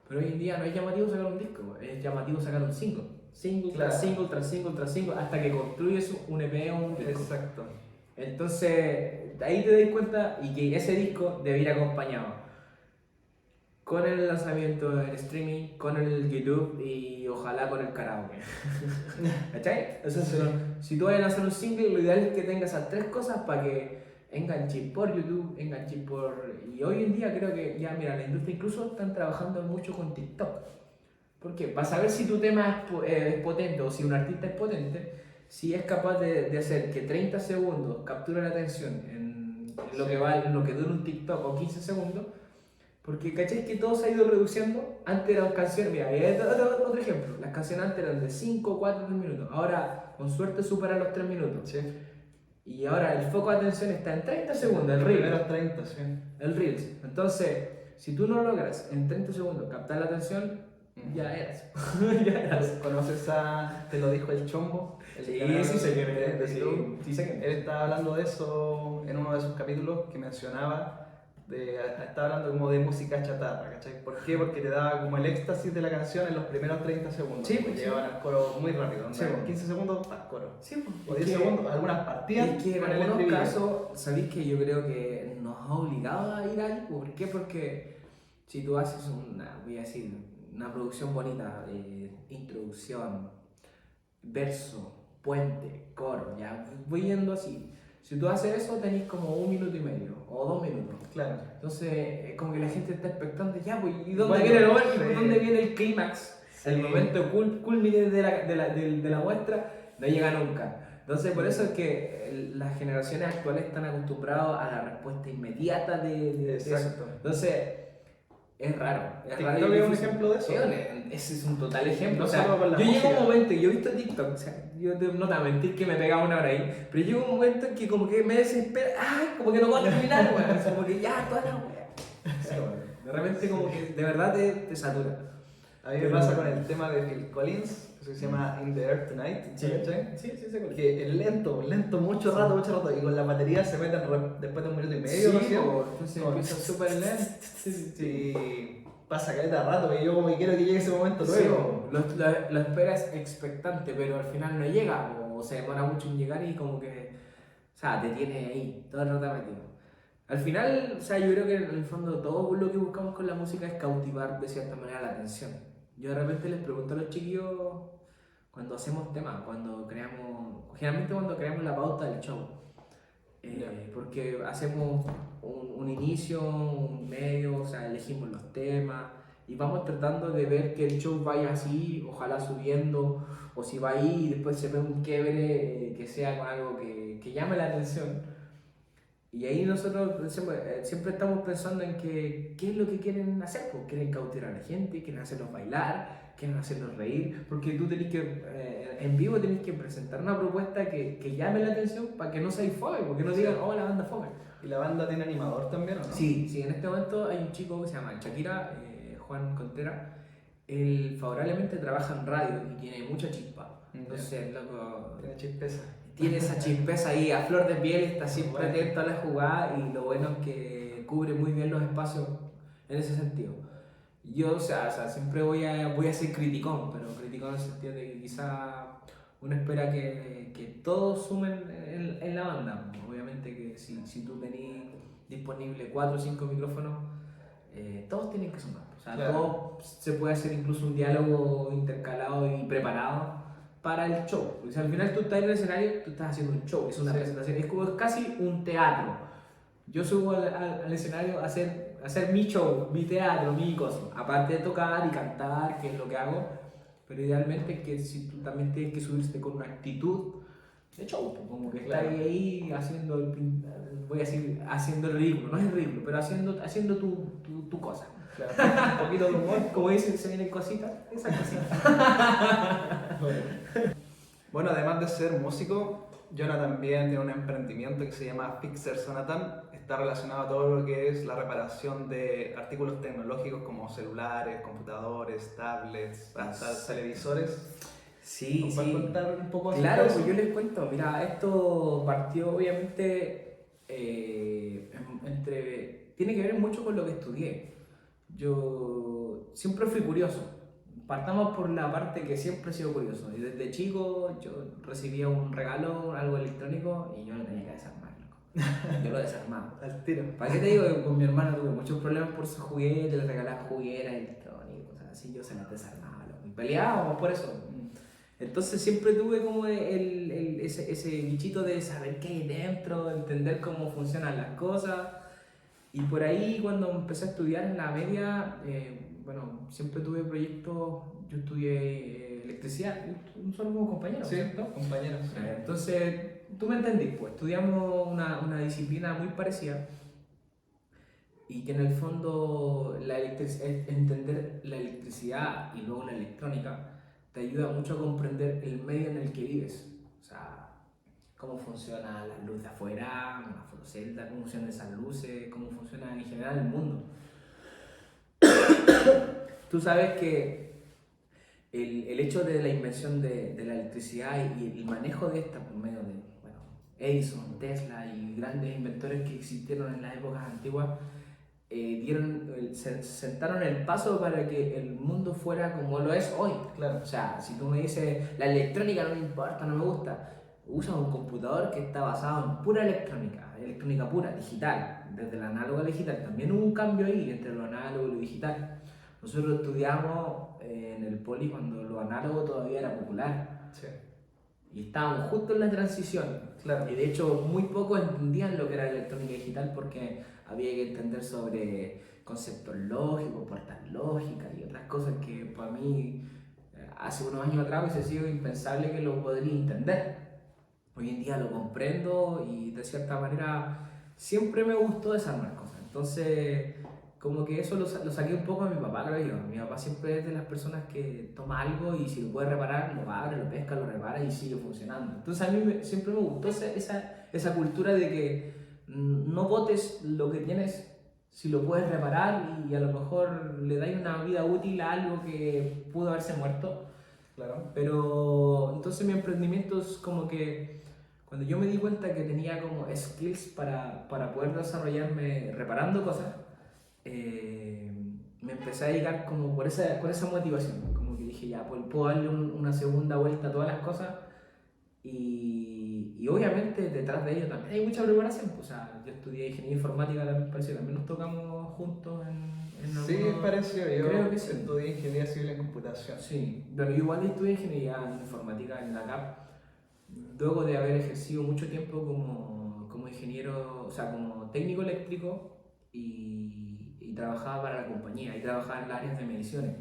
Pero hoy en día no es llamativo sacar un disco, es llamativo sacar un single. Single Claro. tras single, tras single, tras single, hasta que construyes un EP o un disco. Exacto. Entonces, ahí te das cuenta y que ese disco debe ir acompañado con el lanzamiento en streaming, con el YouTube y ojalá con el karaoke. ¿Cachai? Entonces, si tú vas a lanzar un single, lo ideal es que tengas esas tres cosas para que enganches por YouTube, enganches por... Y hoy en día creo que ya, mira, la industria incluso están trabajando mucho con TikTok. ¿Por qué? Para saber si tu tema es potente o si un artista es potente, si es capaz de hacer que 30 segundos capture la atención en lo que va, en lo que dura un TikTok o 15 segundos. Porque, ¿cachai? Que todo se ha ido reduciendo. Antes eran canciones, mira, otro ejemplo. Las canciones antes eran de 5, 4, 3 minutos. Ahora, con suerte, superan los 3 minutos. Sí. Y ahora el foco de atención está en 30 segundos, el Reels. Primeros 30, sí. El Reels. Entonces, si tú no logras en 30 segundos captar la atención, ya eras. Ya eras. ¿Conoces a Te lo dijo el Chombo? Sí, canal sí sé que de sí, YouTube. sí sé que Él estaba hablando de eso en uno de sus capítulos que mencionaba. Estaba hablando como de música chatarra, ¿cachai? ¿Por qué? Porque te daba como el éxtasis de la canción en los primeros 30 segundos. Sí, Pues pues, llegaban al coro muy rápido. Sí, En pues. 15 segundos, coro. Sí, O pues. 10 segundos, algunas partían. Es que en con el algunos estribillo. casos, sabéis que yo creo que nos ha obligado a ir ahí. ¿Por qué? Porque si tú haces voy a decir, una producción bonita de introducción, verso, puente, coro, ya voy yendo así. Si tú haces eso, tenéis como 1 minuto y medio o 2 minutos. Claro. Entonces, como que la gente está expectante, ya, pues, ¿y dónde Bueno, viene el sí. ¿Dónde viene el clímax? Sí. El momento culmine de la muestra no llega nunca. Entonces, por eso es que las generaciones actuales están acostumbradas a la respuesta inmediata de eso. Exacto. Entonces, es raro. TikTok es un ejemplo de eso. Ese es un total ejemplo. No O sea, solo con la yo llego a música. un momento, yo he visto TikTok, o sea, yo no te voy a mentir que me pegaba 1 hora ahí, pero llega un momento en que como que me desespera, como que no puedo terminar, weón. O sea, como que ya, toda la weá. Sí, weón. De repente como que de verdad te satura. A mí me pasa con el tema de Phil Collins, que se llama In the Air Tonight. ¿Cachai? Sí, sí. Que es lento, mucho rato, y con la batería se meten después de 1 minuto y medio. Sí, recién. entonces Como- empieza súper lento. Sí, pasa caleta de rato, y yo como que quiero que llegue ese momento Sí, luego. lo esperas expectante, pero al final no llega, o se demora mucho en llegar y como que, o sea, te tiene ahí, todo el rato metido. Al final, o sea, yo creo que en el fondo todo lo que buscamos con la música es cautivar de cierta manera la atención. Yo de repente les pregunto a los chiquillos cuando hacemos temas, generalmente cuando creamos la pauta del show. Porque hacemos un inicio, un medio, o sea, elegimos los temas y vamos tratando de ver que el show vaya así, ojalá subiendo, o si va ahí y después se ve un quiebre que sea con algo que llame la atención. Y ahí nosotros siempre estamos pensando en qué es lo que quieren hacer, pues quieren cautivar a la gente, quieren hacerlos bailar, quieren hacerlos reír, porque tú tenés que, en vivo tenés que presentar una propuesta que llame la atención para que no sea fome, porque no digan, oh, la banda fome. ¿Y la banda tiene animador también o no? Sí, sí, en este momento hay un chico que se llama Shakira, Juan Contreras. Él favorablemente trabaja en radio y tiene mucha chispa. Entonces, loco, tiene chispeza. Tiene esa chispeza ahí a flor de piel, está siempre atento a la jugada y lo bueno es que cubre muy bien los espacios en ese sentido. Yo, o sea siempre voy a ser criticón, pero criticón en el sentido de que quizá uno espera que todos sumen en la banda. Obviamente que si tú tenés disponible 4 o 5 micrófonos, todos tienen que sumar. O sea, todo se puede hacer incluso un diálogo intercalado y preparado para el show. Porque si al final tú estás en el escenario, tú estás haciendo un show, es una presentación, es casi un teatro. Yo subo al escenario a hacer mi show, mi teatro, mi cosa. Aparte de tocar y cantar, que es lo que hago, pero idealmente que si tú también tienes que subirte con una actitud de show, como que estás ahí haciendo voy a decir, haciendo el ridículo, no es el ridículo, pero haciendo tu cosa. Claro, un poquito de humor. Como dicen, se vienen cositas, esas cositas. Bueno, además de ser músico, Jonah también tiene un emprendimiento que se llama Fixer Sonatan. Está relacionado a todo lo que es la reparación de artículos tecnológicos como celulares, computadores, tablets, hasta televisores. Sí, ¿Puedes contar un poco claro, pues yo les cuento. Mira, esto partió obviamente tiene que ver mucho con lo que estudié. Yo siempre fui curioso. Partamos por la parte que siempre he sido curioso. Y desde chico yo recibía un regalo, algo electrónico, y yo lo tenía que desarmar, loco. Yo lo desarmaba. Al tiro. ¿Para qué te digo que con mi hermano tuve muchos problemas por sus juguetes, le regalaba juguetes electrónicos, cosas así, yo se las desarmaba, loco. Y peleábamos por eso. Entonces siempre tuve como ese bichito de saber qué hay dentro, entender cómo funcionan las cosas. Y por ahí cuando empecé a estudiar en la media, bueno, siempre tuve proyectos, yo estudié electricidad, somos como compañeros, sí, ¿cierto? Compañeros. Sí. Entonces, tú me entendís, pues estudiamos una disciplina muy parecida y que en el fondo entender la electricidad y luego la electrónica te ayuda mucho a comprender el medio en el que vives. O sea, cómo funciona la luz de afuera, una fotocelda, cómo funcionan esas luces, cómo funciona en general el mundo. Tú sabes que el hecho de la invención de la electricidad y el manejo de esta por medio de Edison, Tesla y grandes inventores que existieron en las épocas antiguas, sentaron el paso para que el mundo fuera como lo es hoy. Claro. O sea, si tú me dices, la electrónica no me importa, no me gusta, usa un computador que está basado en pura electrónica pura, digital, desde el análogo al digital. También hubo un cambio ahí entre lo análogo y lo digital. Nosotros estudiamos en el poli cuando lo análogo todavía era popular. Sí. Y estábamos justo en la transición. Claro. Y de hecho muy pocos entendían lo que era electrónica digital porque había que entender sobre conceptos lógicos, puertas lógicas y otras cosas que para mí hace unos años atrás hubiese sido impensable que lo podría entender. Hoy en día lo comprendo y de cierta manera siempre me gustó desarmar cosas. Entonces, como que eso lo saqué un poco de mi papá, creo yo. Mi papá siempre es de las personas que toma algo y si lo puede reparar, lo abre, lo pesca, lo repara y sigue funcionando. Entonces a mí siempre me gustó esa cultura de que no botes lo que tienes si lo puedes reparar y a lo mejor le dais una vida útil a algo que pudo haberse muerto. Claro. Pero entonces mi emprendimiento es como que cuando yo me di cuenta que tenía como skills para poder desarrollarme reparando cosas, me empecé a dedicar como con esa motivación, como que dije ya, pues puedo darle una segunda vuelta a todas las cosas Y obviamente detrás de ello también hay mucha preparación. Pues, o sea, yo estudié ingeniería informática, también parece que también nos tocamos juntos en Sí, algunos... pareció. Yo Creo que sí. estudié ingeniería civil en computación. Sí, bueno, yo igual estudié ingeniería informática en la CAP, luego de haber ejercido mucho tiempo como ingeniero, o sea, como técnico eléctrico y trabajaba para la compañía y trabajaba en las áreas de mediciones.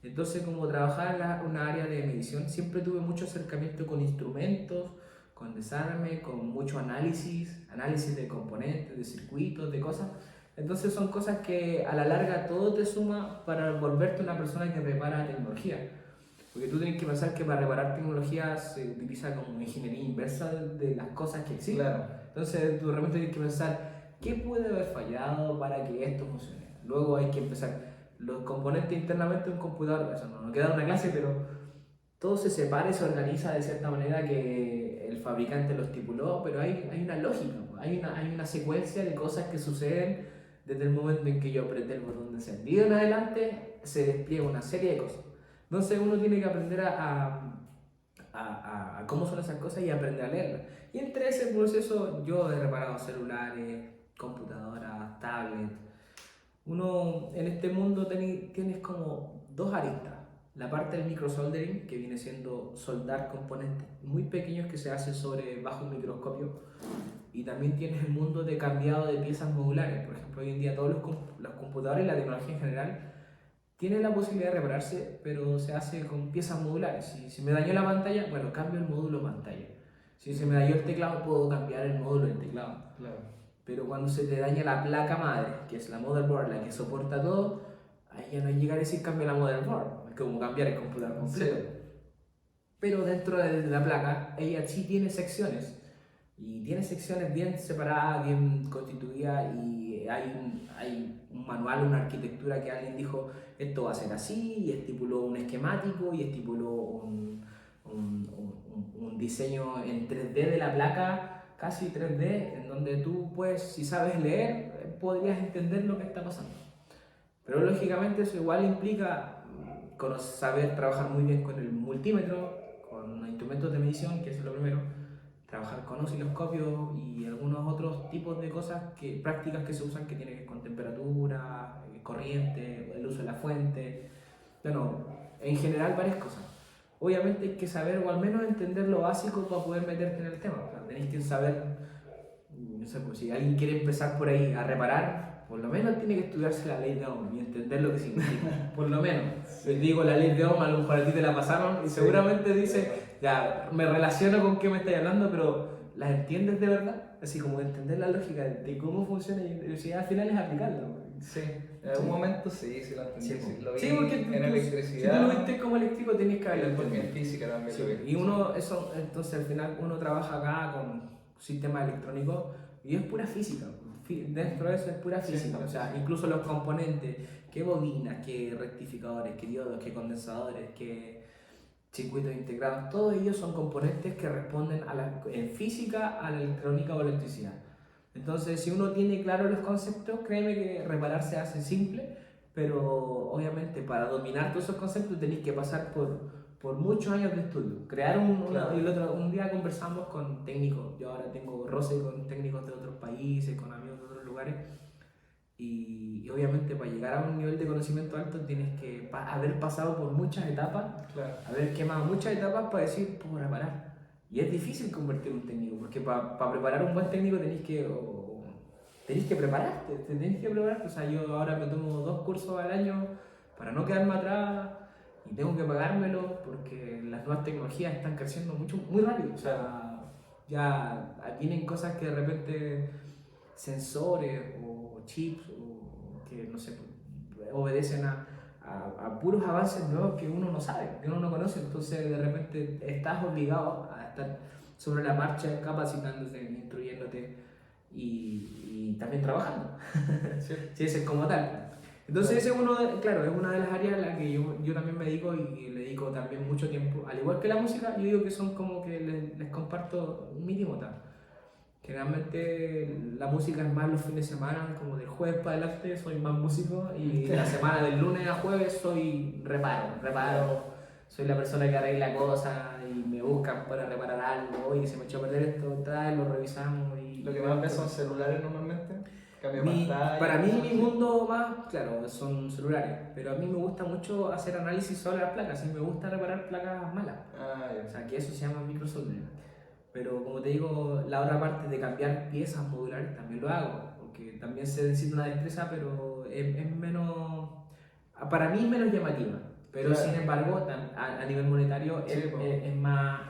Entonces, como trabajaba en una área de medición, siempre tuve mucho acercamiento con instrumentos, con desarme, con mucho análisis de componentes, de circuitos, de cosas. Entonces son cosas que a la larga todo te suma para volverte una persona que repara tecnología. Porque tú tienes que pensar que para reparar tecnología se utiliza como ingeniería inversa de las cosas que existen. Claro. Entonces tú de repente tienes que pensar, ¿qué puede haber fallado para que esto funcione? Luego hay que empezar los componentes internamente de un computador, eso no queda una clase, pero todo se separa y se organiza de cierta manera que el fabricante lo estipuló, pero hay una lógica, hay una secuencia de cosas que suceden desde el momento en que yo apreté el botón de encendido en adelante, se despliega una serie de cosas. Entonces uno tiene que aprender a cómo son esas cosas y aprender a leerlas. Y entre ese proceso yo he reparado celulares, computadoras, tablets. Uno en este mundo tienes como dos aristas. La parte del microsoldering, que viene siendo soldar componentes muy pequeños que se hacen bajo un microscopio. Y también tienes el mundo de cambiado de piezas modulares. Por ejemplo, hoy en día todos los computadores y la tecnología en general tienen la posibilidad de repararse, pero se hace con piezas modulares. Si me dañó la pantalla, bueno, cambio el módulo pantalla. Si se me dañó el teclado, puedo cambiar el módulo del teclado. Claro. Pero cuando se te daña la placa madre, que es la motherboard, la que soporta todo, ahí ya no es llegar a decir cambio la motherboard, es como cambiar el computador completo. Sí. Pero dentro de la placa, ella sí tiene secciones. Y tiene secciones bien separadas, bien constituidas, y hay un manual, una arquitectura que alguien dijo, esto va a ser así, y estipuló un esquemático, y estipuló un diseño en 3D de la placa, casi 3D, en donde tú, pues, si sabes leer, podrías entender lo que está pasando. Pero lógicamente eso igual implica saber trabajar muy bien con el multímetro, con instrumentos de medición, que eso es lo primero, trabajar con osciloscopios y algunos otros tipos de cosas, prácticas que se usan que tienen que ver con temperatura, corriente, el uso de la fuente, bueno, en general varias cosas. Obviamente hay que saber o al menos entender lo básico para poder meterte en el tema. O sea, tenéis que saber, no sé, pues, si alguien quiere empezar por ahí a reparar, por lo menos tiene que estudiarse la ley de Ohm y entender lo que significa. Por lo menos. Les digo, la ley de Ohm, a lo mejor a ti te la pasaron y seguramente dice, ya, me relaciono con qué me estáis hablando, pero ¿las entiendes de verdad? Así como entender la lógica de cómo funciona y si al final es aplicarla. Sí, en algún momento sí lo entendí. Sí, lo vi porque en electricidad. Si tú lo viste como eléctrico, tenías que haberlo Porque entendido. en física también Sí, lo vi. y entonces al final uno trabaja acá con sistemas electrónicos y es pura física. Dentro de eso es pura física. Sí, o sea, incluso los componentes, qué bobinas, qué rectificadores, qué diodos, qué condensadores, qué circuitos integrados, todos ellos son componentes que responden en física a la electrónica o electricidad. Entonces, si uno tiene claro los conceptos, créeme que reparar se hace simple, pero obviamente para dominar todos esos conceptos tenéis que pasar por muchos años de estudio. Crear un día conversamos con técnicos, yo ahora tengo roce con técnicos de otros países, con amigos de otros lugares, y obviamente para llegar a un nivel de conocimiento alto tienes que haber pasado por muchas etapas, haber quemado muchas etapas para decir, puedo reparar. Y es difícil convertir un técnico, porque para preparar un buen técnico tenéis que prepararte, O sea, yo ahora me tomo 2 cursos al año para no quedarme atrás y tengo que pagármelo porque las nuevas tecnologías están creciendo muy rápido. O sea, ya vienen cosas que de repente, sensores o chips, o que no sé, obedecen a puros avances nuevos que uno no sabe, que uno no conoce. Entonces, de repente, estás obligado a estar sobre la marcha, capacitándote, instruyéndote y también trabajando. Sí, ese es como tal. Entonces, ese es es una de las áreas en las que yo también me dedico y le dedico también mucho tiempo. Al igual que la música, yo digo que son como que les comparto mi timota. Generalmente la música es más los fines de semana, como del jueves para adelante soy más músico y la semana del lunes a jueves soy reparo, soy la persona que arregla cosas y me buscan para reparar algo, oye, se me echó a perder esto, tal, lo revisamos y... Lo que más ves son celulares normalmente, cambio de pantalla. Para mí mi mundo más, claro, son celulares, pero a mí me gusta mucho hacer análisis sobre las placas, y me gusta reparar placas malas. O sea, que eso se llama microsoldering. Pero como te digo, la otra parte de cambiar piezas modulares también lo hago, porque también se necesita una destreza, pero es menos, para mí es menos llamativa. Pero claro. sin embargo, a nivel monetario Sí, es más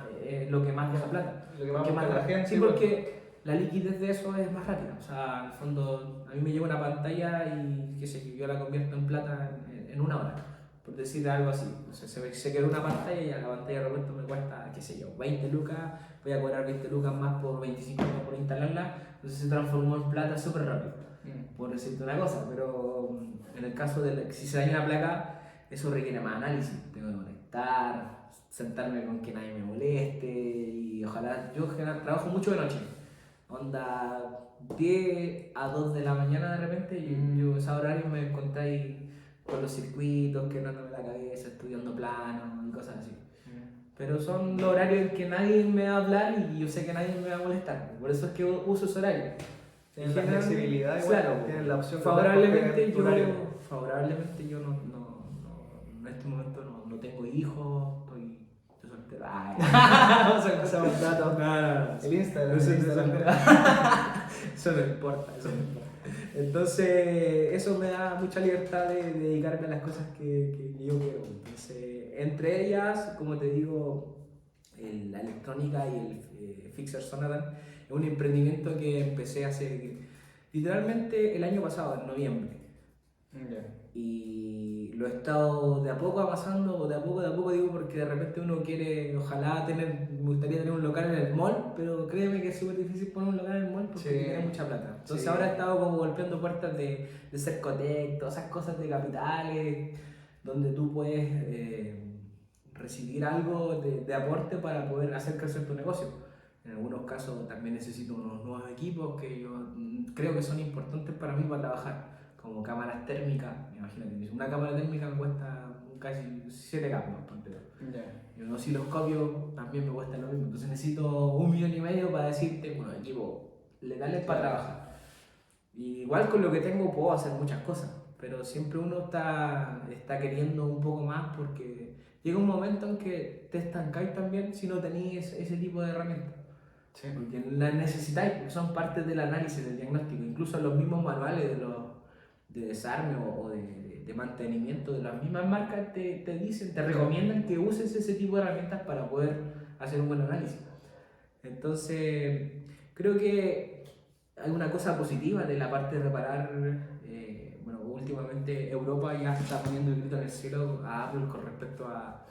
lo que más deja plata. Lo que más busca la gente. Sí, porque la liquidez de eso es más rápida. O sea, en el fondo, a mí me llega una pantalla y qué sé yo la convierto en plata en una hora, por decir algo así. O sea, se queda una pantalla y a la pantalla de repuesto me cuesta, qué sé yo, 20 lucas, voy a cobrar 20 lucas más por 25 lucas por instalarla, entonces se transformó en plata súper rápido, por decirte una cosa. Pero en el caso de si se daña una placa, eso requiere más análisis. Tengo que conectar, sentarme con que nadie me moleste y ojalá, yo en general trabajo mucho de noche, onda 10 a 2 de la mañana de repente, y yo esa horario me encontré ahí con los circuitos, quebrándome la cabeza, estudiando planos y cosas así. Pero son los horarios en que nadie me va a hablar y yo sé que nadie me va a molestar, por eso es que uso ese horario. Tienes la flexibilidad, igual, claro, tienes la opción favorablemente de yo no, en este momento no tengo hijos, estoy soltero. Vamos a empezar un dato. No. El Instagram. Eso no importa, Entonces, eso me da mucha libertad de dedicarme a las cosas que yo quiero. Entonces, entre ellas, como te digo, la electrónica y el Fixer Sonatan es un emprendimiento que empecé hace literalmente el año pasado, en noviembre. Y lo he estado de a poco avanzando, de a poco digo, porque de repente uno quiere, ojalá me gustaría tener un local en el mall, pero créeme que es súper difícil poner un local en el mall porque tiene mucha plata. Entonces ahora he estado como golpeando puertas de Cercotec, todas esas cosas de capitales, donde tú puedes recibir algo de aporte para poder hacer crecer tu negocio. En algunos casos también necesito unos nuevos equipos que yo creo que son importantes para mí para trabajar, como cámaras térmicas. Imagínate, una cámara térmica me cuesta casi 7K, y un osciloscopio también me cuesta lo mismo. Entonces necesito 1,5 millones para decirte, bueno, equipos legales para trabajar. Y igual con lo que tengo puedo hacer muchas cosas, pero siempre uno está queriendo un poco más, porque llega un momento en que te estancáis también si no tenéis ese tipo de herramientas. Porque las necesitáis, porque son parte del análisis, del diagnóstico. Incluso los mismos manuales de desarme o de mantenimiento de las mismas marcas te dicen, te recomiendan que uses ese tipo de herramientas para poder hacer un buen análisis. Entonces, creo que hay una cosa positiva de la parte de reparar. Bueno, últimamente Europa ya está poniendo el grito en el cielo a Apple con respecto a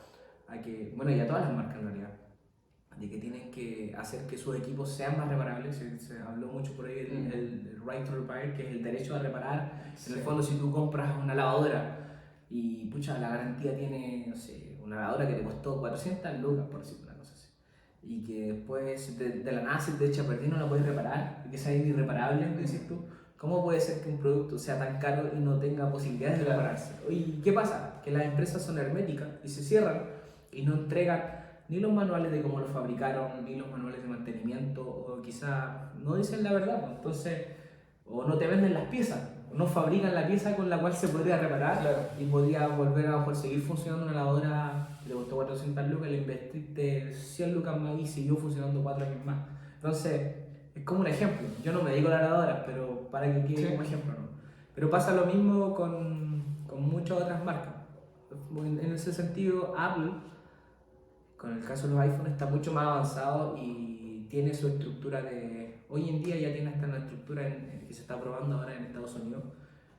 que, bueno, y a todas las marcas en realidad, de que tienen que hacer que sus equipos sean más reparables. Se habló mucho por ahí el right to repair, que es el derecho a reparar. En el fondo, si tú compras una lavadora y pucha, la garantía tiene, no sé, una lavadora que te costó 400 lucas, por decir una cosa así, y que después de la nada se te echa a perder y no la puedes reparar, y que sea irreparable, decís tú, ¿cómo puede ser que un producto sea tan caro y no tenga posibilidades de repararse? ¿Y qué pasa? Que las empresas son herméticas y se cierran y no entregan ni los manuales de cómo lo fabricaron, ni los manuales de mantenimiento, o quizá no dicen la verdad, pues. Entonces, o no te venden las piezas, o no fabrican la pieza con la cual se podría reparar, y podría volver a mejor seguir funcionando una lavadora que te costó 400 lucas, le invertiste 100 lucas más y siguió funcionando 4 años más. Entonces, es como un ejemplo. Yo no me dedico a las lavadoras, pero para que quede como ejemplo, ¿no? Pero pasa lo mismo con muchas otras marcas. En ese sentido, Apple, con el caso de los iPhones, está mucho más avanzado y tiene su estructura de... Hoy en día ya tiene hasta una estructura que se está probando ahora en Estados Unidos,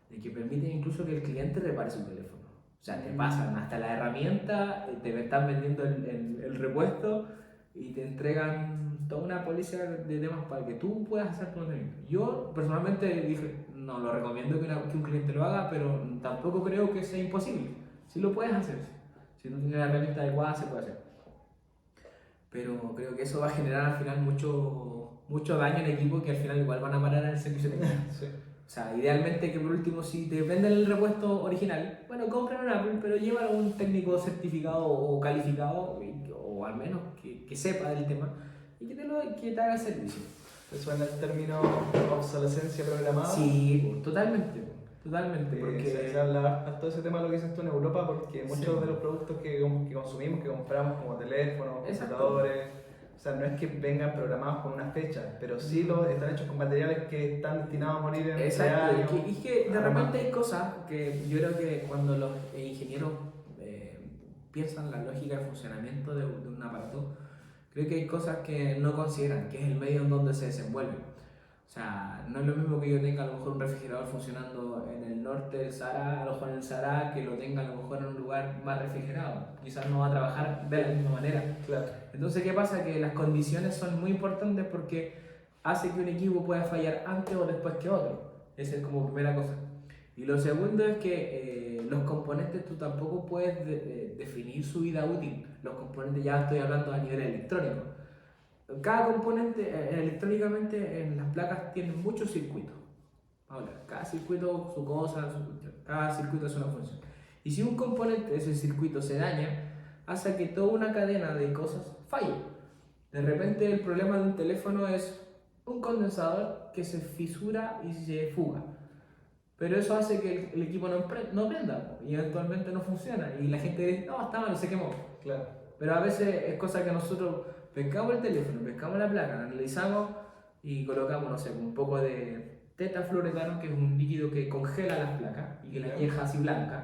de que permite incluso que el cliente repare su teléfono. O sea, te pasan hasta la herramienta, te están vendiendo el repuesto y te entregan toda una póliza de temas para que tú puedas hacer tu mantenimiento. Yo personalmente dije, no lo recomiendo que un cliente lo haga, pero tampoco creo que sea imposible. Si lo puedes hacer, si tú tienes la herramienta adecuada, se puede hacer. Pero creo que eso va a generar al final mucho daño en equipo, que al final igual van a parar en el servicio técnico. O sea, idealmente que por último, si te venden el repuesto original, bueno, compran un Apple, pero llévalo a un técnico certificado o calificado, o o al menos que sepa del tema y que te haga el servicio. ¿Te suena el término obsolescencia programada? Sí, totalmente, totalmente, porque... Se habla harto de ese tema, lo que dices tú en Europa, porque muchos de los productos que consumimos, que compramos como teléfonos, computadores, o sea, no es que vengan programados con una fecha, pero sí están hechos con materiales que están destinados a morir en Exacto, años. y que de repente hay cosas que yo creo que cuando los ingenieros piensan la lógica de funcionamiento de un aparato, creo que hay cosas que no consideran, que es el medio en donde se desenvuelve. O sea, no es lo mismo que yo tenga a lo mejor un refrigerador funcionando en el norte del Sahara, a lo mejor en el Sahara, que lo tenga a lo mejor en un lugar más refrigerado. Quizás no va a trabajar de la misma manera. Claro. Entonces, ¿qué pasa? Que las condiciones son muy importantes porque hace que un equipo pueda fallar antes o después que otro. Esa es como primera cosa. Y lo segundo es que los componentes tú tampoco puedes definir su vida útil. Los componentes, ya estoy hablando a nivel electrónico. Cada componente electrónicamente en las placas tiene muchos circuitos. Ahora, cada circuito su cosa, cada circuito es una función. Y si un componente de ese circuito se daña, hace que toda una cadena de cosas falle. De repente el problema de un teléfono es un condensador que se fisura y se fuga. Pero eso hace que el equipo no prenda y eventualmente no funciona. Y la gente dice, no, está mal, se quemó. Claro. Pero a veces es cosa que nosotros pescamos el teléfono, pescamos la placa, analizamos y colocamos, no sé, un poco de tetafluoretano, que es un líquido que congela las placas y que las deja así blancas.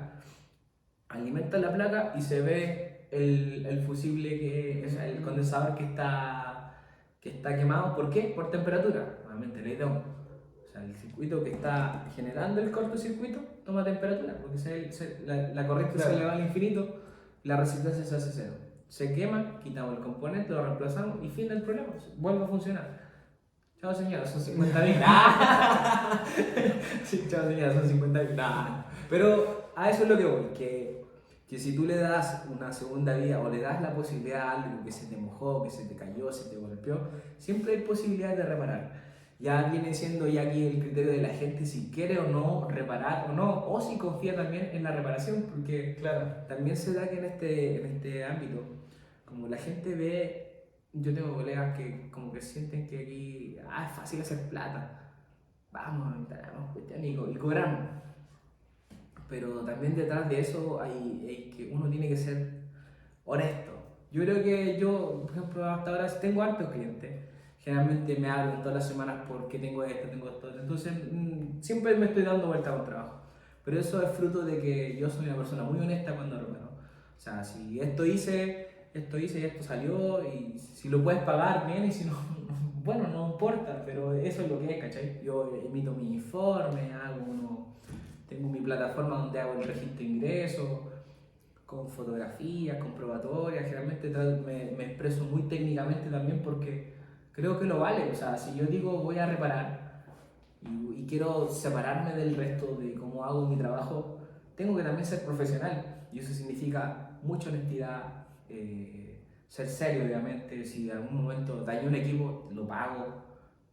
Alimenta la placa y se ve el fusible, o sea, el condensador que está quemado. ¿Por qué? Por temperatura. Nuevamente, ley de Ohm. O sea, el circuito que está generando el cortocircuito toma temperatura, porque la corriente se eleva al infinito, la resistencia se hace cero. Se quema, quitamos el componente, lo reemplazamos y fin del problema, vuelve a funcionar. Chao señora, son 50.000. Sí, chao señora, son 50.000. Pero a eso es lo que voy, que si tú le das una segunda vida o le das la posibilidad a algo que se te mojó, que se te cayó, se te golpeó, siempre hay posibilidad de reparar. Ya viene siendo ya aquí el criterio de la gente si quiere o no reparar o no, o si confía también en la reparación, porque claro, también se da que en este ámbito, como la gente ve, yo tengo colegas que como que sienten que aquí es fácil hacer plata, vamos, tenemos cuestión y cobramos. Pero también detrás de eso hay que uno tiene que ser honesto. Yo creo que yo, por ejemplo, hasta ahora tengo hartos clientes. Generalmente me hablan todas las semanas porque tengo esto, entonces siempre me estoy dando vuelta con trabajo. Pero eso es fruto de que yo soy una persona muy honesta cuando reparo. O sea, si esto hice y esto salió, y si lo puedes pagar bien, y si no, bueno, no importa, pero eso es lo que es, ¿cachai? Yo emito mi informe, tengo mi plataforma donde hago el registro de ingresos, con fotografías, comprobatorias, generalmente me expreso muy técnicamente también porque creo que lo vale. O sea, si yo digo voy a reparar y quiero separarme del resto de cómo hago mi trabajo, tengo que también ser profesional y eso significa mucha honestidad, ser serio obviamente. Si en algún momento dañé un equipo, lo pago.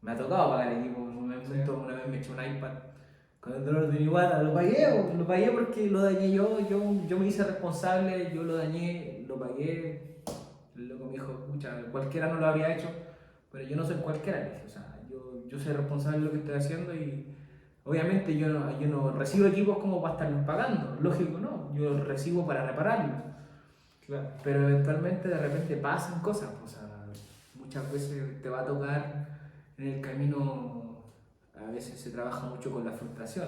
Me ha tocado pagar el equipo, una vez me eché un iPad con el dolor de mi guata, lo pagué porque lo dañé yo me hice responsable, yo lo dañé, lo pagué. El loco me dijo, escucha, cualquiera no lo habría hecho, pero yo no soy cualquiera, o sea, yo soy responsable de lo que estoy haciendo y obviamente yo no recibo equipos como para estarlos pagando, lógico no, yo los recibo para repararlos. claro. Pero eventualmente de repente pasan cosas, o sea, muchas veces te va a tocar en el camino. A veces se trabaja mucho con la frustración.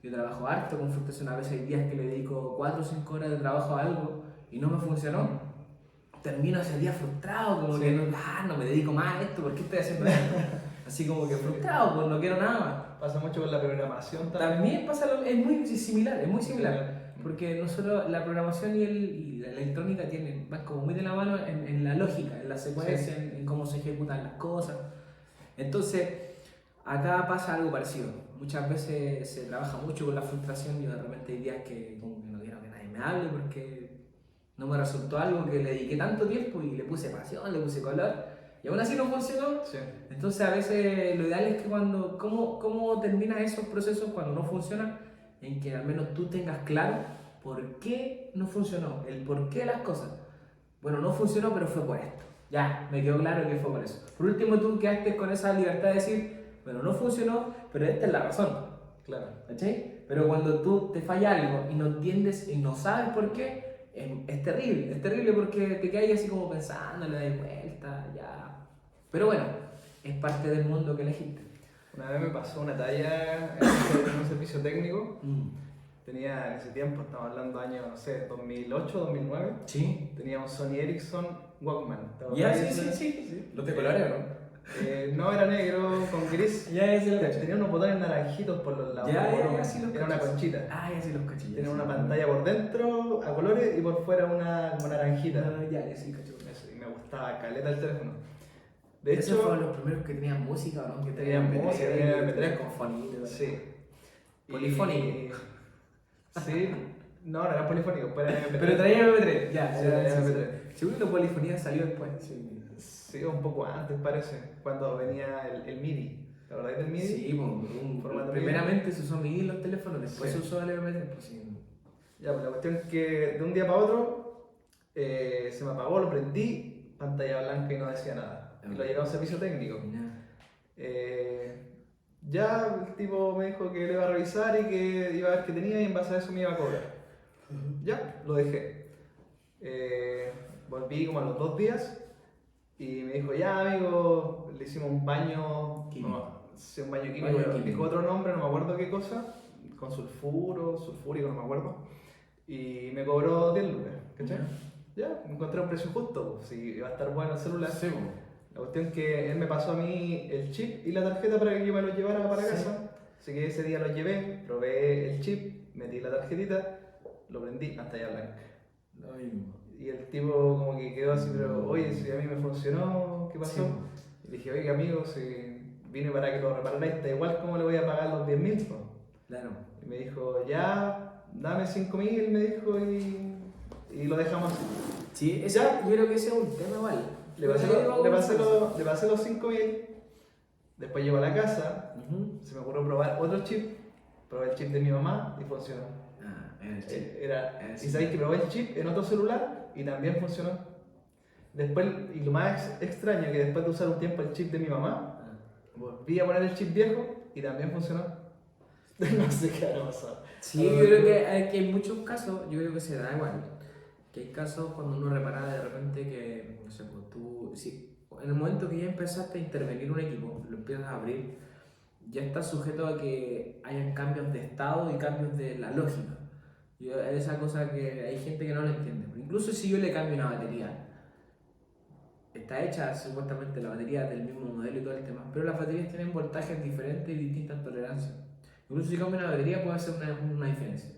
Yo trabajo harto con frustración. A veces hay días que le dedico 4 o 5 horas de trabajo a algo y no me funcionó. Termino ese día frustrado, como que no me dedico más a esto, ¿por qué estoy haciendo esto? Así como que frustrado, pues no quiero nada más. Pasa mucho con la programación también pasa es muy similar. Porque nosotros, la programación y la electrónica van como muy de la mano en la lógica, en la secuencia, en cómo se ejecutan las cosas. Entonces, acá pasa algo parecido. Muchas veces se trabaja mucho con la frustración y de repente hay días que como que no quiero que nadie me hable porque no me resultó algo que le dediqué tanto tiempo y le puse pasión, le puse color y aún así no funcionó. Sí. Entonces a veces lo ideal es que ¿cómo terminas esos procesos cuando no funcionan? En que al menos tú tengas claro por qué no funcionó, el por qué de las cosas. bueno, no funcionó, pero fue por esto. Ya, me quedó claro que fue por eso. Por último, tú quedaste con esa libertad de decir, bueno, no funcionó, pero esta es la razón. Claro. ¿Cachai? Pero cuando tú te falla algo y no entiendes y no sabes por qué, es terrible. Es terrible porque te quedas así como pensando, le das vuelta, ya. Pero bueno, es parte del mundo que elegiste. Una vez me pasó una talla en un servicio técnico. Tenía en ese tiempo, estamos hablando años, no sé, 2008, 2009. Sí. Tenía un Sony Ericsson Walkman. Ya, sí. ¿Los de colores o no? No, era negro con gris. Ya, sí los cacho. Tenía unos botones naranjitos por los lados. Ya, sí los Era una cacho. conchita. Ah, ya sí los cacho. Tenía una pantalla por dentro a colores y por fuera una como naranjita. Ya sí cacho. Eso, y me gustaba caleta el teléfono. De Esos hecho, fueron los primeros que tenían música, ¿no? Que tenían música, tenían MP3 con fonito. sí. Polifónico. Sí, no era polifónico, pero era MP3. Pero traía MP3, ya. Sí, traía MP3. Seguro que la polifonía salió después. Sí, un poco antes parece, cuando venía el MIDI. ¿Te acordás del MIDI? Sí, Formato primeramente se usó MIDI en los teléfonos, después Sí. se usó el MP3. Pues sí. Ya, pues la cuestión es que de un día para otro se me apagó, lo prendí, pantalla blanca y no decía nada. Y lo llevé a un servicio técnico. Ya el tipo me dijo que lo iba a revisar y que iba a ver qué tenía y en base a eso me iba a cobrar. Ya, lo dejé. Volví como a los 2 días y me dijo, ya amigo, le hicimos un baño Químico. sí, un baño químico, Baño pero químico. dijo otro nombre, no me acuerdo qué cosa, con sulfúrico, no me acuerdo. Y me cobró 10 lucas, ¿cachai? Ya, me encontré un precio justo, pues, si iba a estar bueno el celular. Sí, La cuestión es que él me pasó a mí el chip y la tarjeta para que yo me lo llevara para Sí. casa. Así que ese día lo llevé, probé el chip, metí la tarjetita, lo prendí, pantalla blanca. lo mismo. Y el tipo como que quedó así, pero oye, si a mí me funcionó, ¿qué pasó? Sí. Y le dije, oiga amigo, si vine para que lo repararais, está igual, ¿cómo le voy a pagar los 10.000? Claro. Y me dijo, ya, dame 5.000, me dijo, y lo dejamos así. Sí, yo creo que ese es un tema igual. Le pasé los 5.000, después llego a la casa, se me ocurrió probar otro chip, probé el chip de mi mamá y funcionó. Era el chip. Y sabéis que probé el chip en otro celular y también funcionó. Después, y lo más extraño que después de usar un tiempo el chip de mi mamá, volví a poner el chip viejo y también funcionó. No sé qué habrá pasado. Sí, yo creo que hay muchos casos, yo creo que se da igual. Que hay casos cuando uno repara de repente que, no sé, pues tú, si en el momento que ya empezaste a intervenir un equipo, lo empiezas a abrir, ya estás sujeto a que hayan cambios de estado y cambios de la lógica. Esa cosa que hay gente que no lo entiende. Incluso si yo le cambio una batería, está hecha supuestamente la batería del mismo modelo y todo el tema, pero las baterías tienen voltajes diferentes y distintas tolerancias. Incluso si cambio una batería puede hacer una diferencia.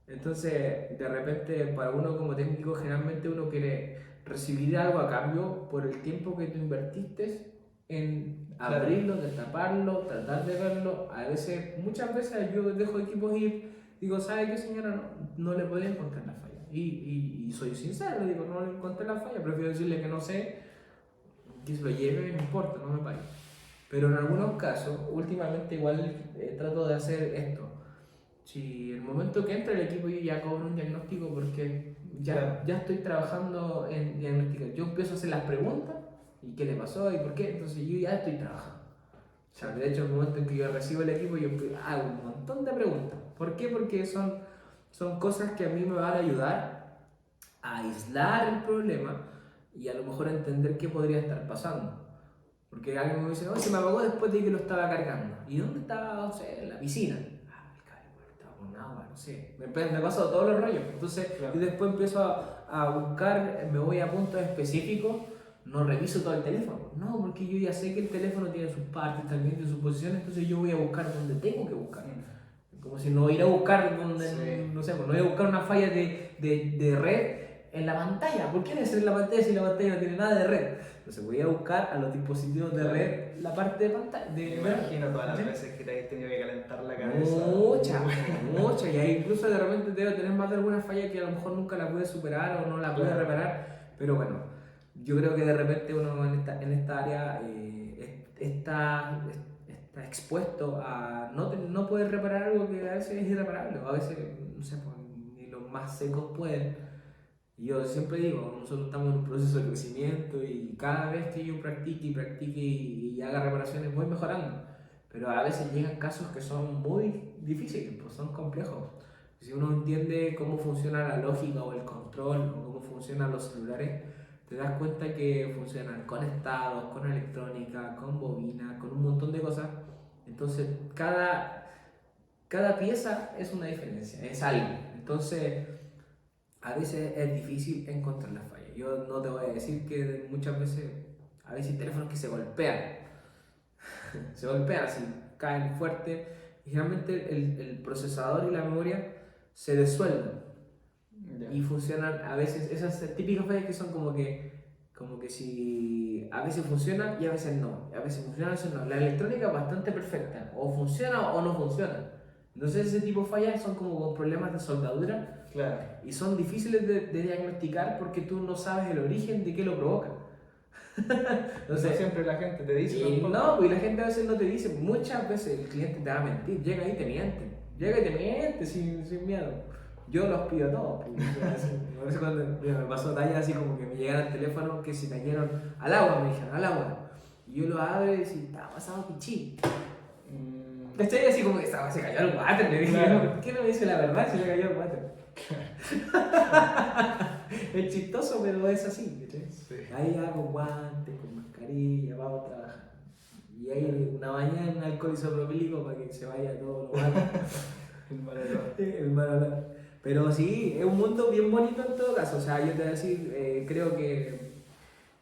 Entonces, de repente, para uno como técnico, generalmente uno quiere recibir algo a cambio por el tiempo que tú invertiste en abrirlo, destaparlo, tratar de verlo. A veces, muchas veces yo dejo equipos ir, digo, ¿sabe qué señora? No le podía encontrar la falla. Y soy sincero, digo, no le encontré la falla, prefiero decirle que no sé, que se lo lleve, no importa, no me pague. Pero en algunos casos, últimamente igual trato de hacer esto. Si el momento que entra el equipo yo ya cobro un diagnóstico porque ya estoy trabajando en diagnosticar. Yo empiezo a hacer las preguntas y qué le pasó y por qué, entonces yo ya estoy trabajando. O sea, de hecho, el momento en que yo recibo el equipo yo hago un montón de preguntas. ¿Por qué? Porque son cosas que a mí me van a ayudar a aislar el problema y a lo mejor entender qué podría estar pasando. Porque alguien me dice, no, se me apagó después de que lo estaba cargando. ¿Y dónde estaba? No sé, en la piscina. No sé, me paso todos los rollos. Entonces, yo después empiezo a buscar, me voy a puntos específicos, no reviso todo el teléfono. No, porque yo ya sé que el teléfono tiene sus partes, también tiene sus posiciones, entonces yo voy a buscar donde tengo que buscar. Como si no ir a buscar donde, no sé, no voy a buscar una falla de red en la pantalla. ¿Por qué debe ser en la pantalla si la pantalla no tiene nada de red? Entonces voy a buscar a los dispositivos de red la parte de pantalla. Me imagino todas las veces que te hayas tenido que calentar la cabeza. Muchas. Y ahí incluso de repente debo tener más de alguna falla que a lo mejor nunca la pude superar o no la pude reparar. Pero bueno, yo creo que de repente uno en esta área está expuesto a no poder reparar algo que a veces es irreparable. O a veces, no sé, pues, ni los más secos pueden. Y yo siempre digo, nosotros estamos en un proceso de crecimiento y cada vez que yo practique y practique y haga reparaciones voy mejorando. Pero a veces llegan casos que son muy difíciles, pues son complejos. Si uno entiende cómo funciona la lógica o el control o cómo funcionan los celulares, te das cuenta que funcionan conectados, con electrónica, con bobina, con un montón de cosas. Entonces, cada pieza es una diferencia, es algo. Entonces, a veces es difícil encontrar las fallas. Yo no te voy a decir que muchas veces, a veces hay teléfonos que se golpean así, caen fuerte y generalmente el procesador y la memoria se disuelven Ya. y funcionan a veces, esas típicas fallas que son como que si a veces funciona y a veces no, a veces funciona, a veces no. La electrónica es bastante perfecta, o funciona o no funciona. Entonces ese tipo de fallas son como con problemas de soldadura Claro. y son difíciles de diagnosticar porque tú no sabes el origen de qué lo provoca. No siempre la gente te dice Y tampoco. no, pues la gente a veces no te dice, muchas veces el cliente te va a mentir, llega ahí y te miente, llega y te miente sin miedo. Yo los pido todos, pues, a veces cuando mira, me pasó talla así como que me llegan al teléfono que se cayeron al agua, me dijeron, al agua. Y yo lo abro y decía, estaba pasado pichí. ¿Cachai? Así como que se cayó al water, le dije, Claro. ¿por qué no me dice la verdad si le cayó al water? Es chistoso, pero es así, ¿cachai? Sí. Ahí hago guantes, con mascarilla, vamos a trabajar. Y ahí una bañada en alcohol isopropílico para que se vaya todo lo malo. El mal olor. El mal olor. Pero sí, es un mundo bien bonito en todo caso. O sea, yo te voy a decir, creo que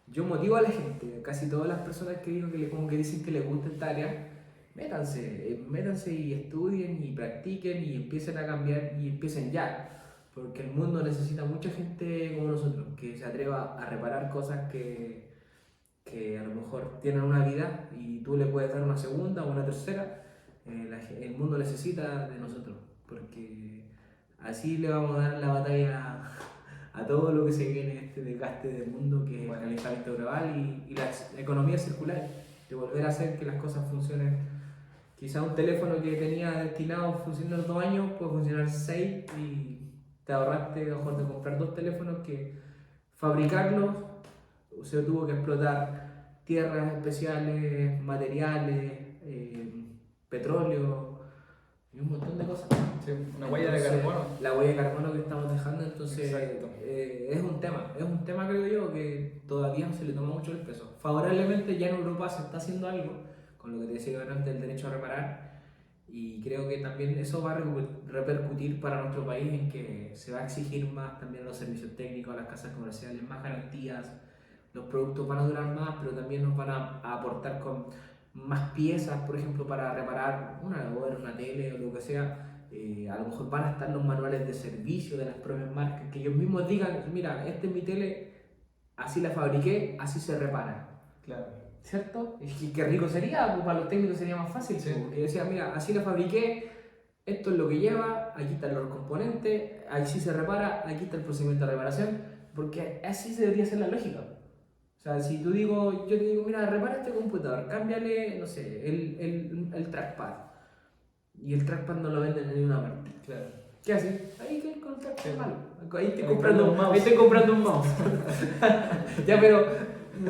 yo motivo a la gente, casi todas las personas que digo que como que dicen que les gusta esta área, métanse y estudien y practiquen y empiecen a cambiar y empiecen ya. Porque el mundo necesita mucha gente como nosotros, que se atreva a reparar cosas que a lo mejor tienen una vida y tú le puedes dar una segunda o una tercera. El mundo necesita de nosotros, porque así le vamos a dar la batalla a todo lo que se viene este desgaste del mundo, que es el calentamiento global y la economía circular, de volver a hacer que las cosas funcionen. Quizá un teléfono que tenía destinado a funcionar 2 años puede funcionar 6 y te ahorraste a lo mejor de comprar 2 teléfonos que fabricarlos se tuvo que explotar tierras especiales, materiales, petróleo y un montón de cosas. Sí, una huella de carbono. La huella de carbono que estamos dejando, entonces Exacto. es un tema creo yo que todavía se le toma mucho el peso. Favorablemente ya en Europa se está haciendo algo, con lo que te decía antes del derecho a reparar, y creo que también eso va a repercutir para nuestro país en que se va a exigir más también a los servicios técnicos, a las casas comerciales, más garantías, los productos van a durar más, pero también nos van a aportar con más piezas, por ejemplo, para reparar una lavadora, una tele o lo que sea. A lo mejor van a estar los manuales de servicio de las propias marcas, que ellos mismos digan, mira, esta es mi tele, así la fabriqué, así se repara. Claro. ¿Cierto? Y qué rico sería, pues para los técnicos sería más fácil. Sí. Porque decía, mira, así la fabriqué, esto es lo que lleva, aquí están los componentes, así se repara, aquí está el procedimiento de reparación, porque así se debería ser la lógica. O sea, si yo te digo, mira, repara este computador, cámbiale, no sé, el trackpad. Y el trackpad no lo venden en ninguna parte. Claro. ¿Qué haces? Ahí que con el trackpad Sí. malo. Ahí estoy Ahí comprando un mouse. Ahí estoy comprando un mouse. Ya, pero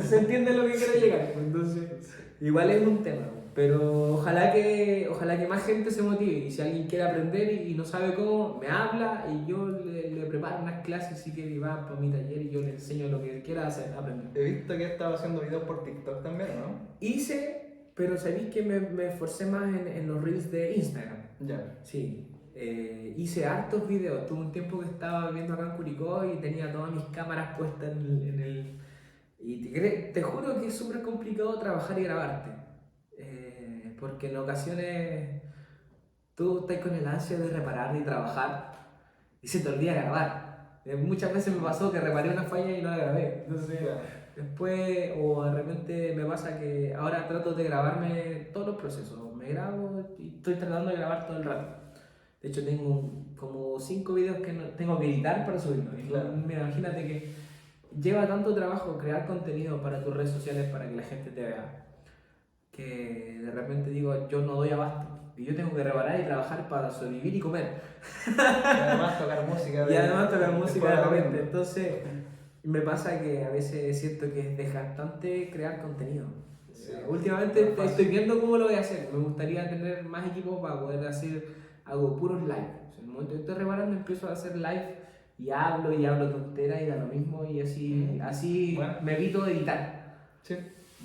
se entiende lo que quiero llegar. Pues, entonces, igual es un tema. Pero ojalá que más gente se motive. Y si alguien quiere aprender y no sabe cómo, me habla y yo le preparo unas clases si quiere y va para mi taller y yo le enseño lo que quiera hacer, aprender. He visto que estaba haciendo videos por TikTok también, ¿no? Hice, pero sabéis que me esforcé más en los reels de Instagram. Ya. Sí. Hice hartos videos. Tuve un tiempo que estaba viviendo acá en Curicó y tenía todas mis cámaras puestas en el. Y te juro que es súper complicado trabajar y grabarte. Porque en ocasiones tú estás con el ansia de reparar y trabajar y se te olvida grabar. Muchas veces me pasó que reparé una falla y no la grabé. Entonces, Claro. después, o de repente me pasa que ahora trato de grabarme todos los procesos. Me grabo y estoy tratando de grabar todo el rato. De hecho, tengo como 5 videos que tengo que editar para subirlos. Claro. Mira, imagínate que lleva tanto trabajo crear contenido para tus redes sociales para que la gente te vea, que de repente digo, yo no doy abasto. Y yo tengo que reparar y trabajar para sobrevivir y comer. Y además tocar música. Y además tocar música de repente. repente. Entonces, me pasa que a veces siento que es desgastante crear contenido. Sí, Últimamente no es fácil. estoy viendo cómo lo voy a hacer. Me gustaría tener más equipos para poder hacer algo puros live. O sea, en el momento que estoy reparando empiezo a hacer live y hablo tonteras y da lo mismo y así Bueno. me evito editar. Sí.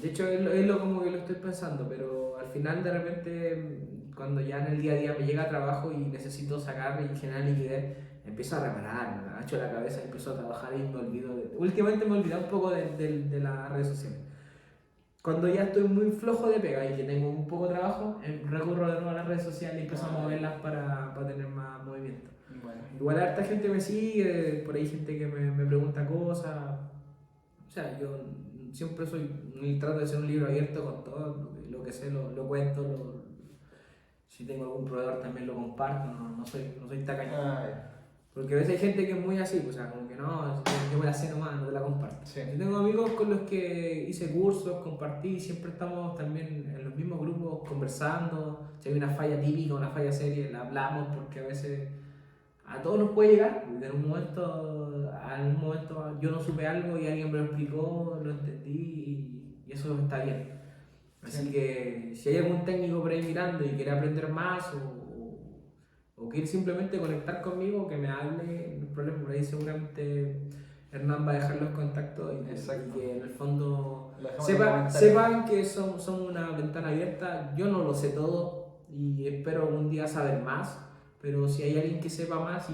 De hecho, es lo como que lo estoy pensando, pero al final de repente, cuando ya en el día a día me llega trabajo y necesito sacar y generar liquidez, empiezo a reparar, me agacho la cabeza, empiezo a trabajar y me olvido. Últimamente me he olvidado un poco de las redes sociales. Cuando ya estoy muy flojo de pega y que tengo un poco de trabajo, recurro de nuevo a las redes sociales y empiezo a moverlas para tener más movimiento. Bueno. Igual harta gente me sigue, por ahí gente que me pregunta cosas. O sea, yo siempre trato de ser un libro abierto con todo, lo que sé lo cuento, si tengo algún proveedor también lo comparto, no soy tacaño. Porque a veces hay gente que es muy así, o sea, como que no, yo me la sé nomás, no te la comparto. Sí. Yo tengo amigos con los que hice cursos, compartí, siempre estamos también en los mismos grupos conversando. Si hay una falla típica, una falla seria, la hablamos porque a veces a todos nos puede llegar. En un momento yo no supe algo y alguien me lo explicó, lo entendí y eso está bien. Así Sí. que si hay algún técnico por ahí mirando y quiere aprender más o quiere simplemente conectar conmigo, que me hable, no hay problema, por ahí seguramente Hernán va a dejar los contactos y que en el fondo Lo dejamos en los comentarios. sepan que son una ventana abierta. Yo no lo sé todo y espero un día saber más, pero si hay alguien que sepa más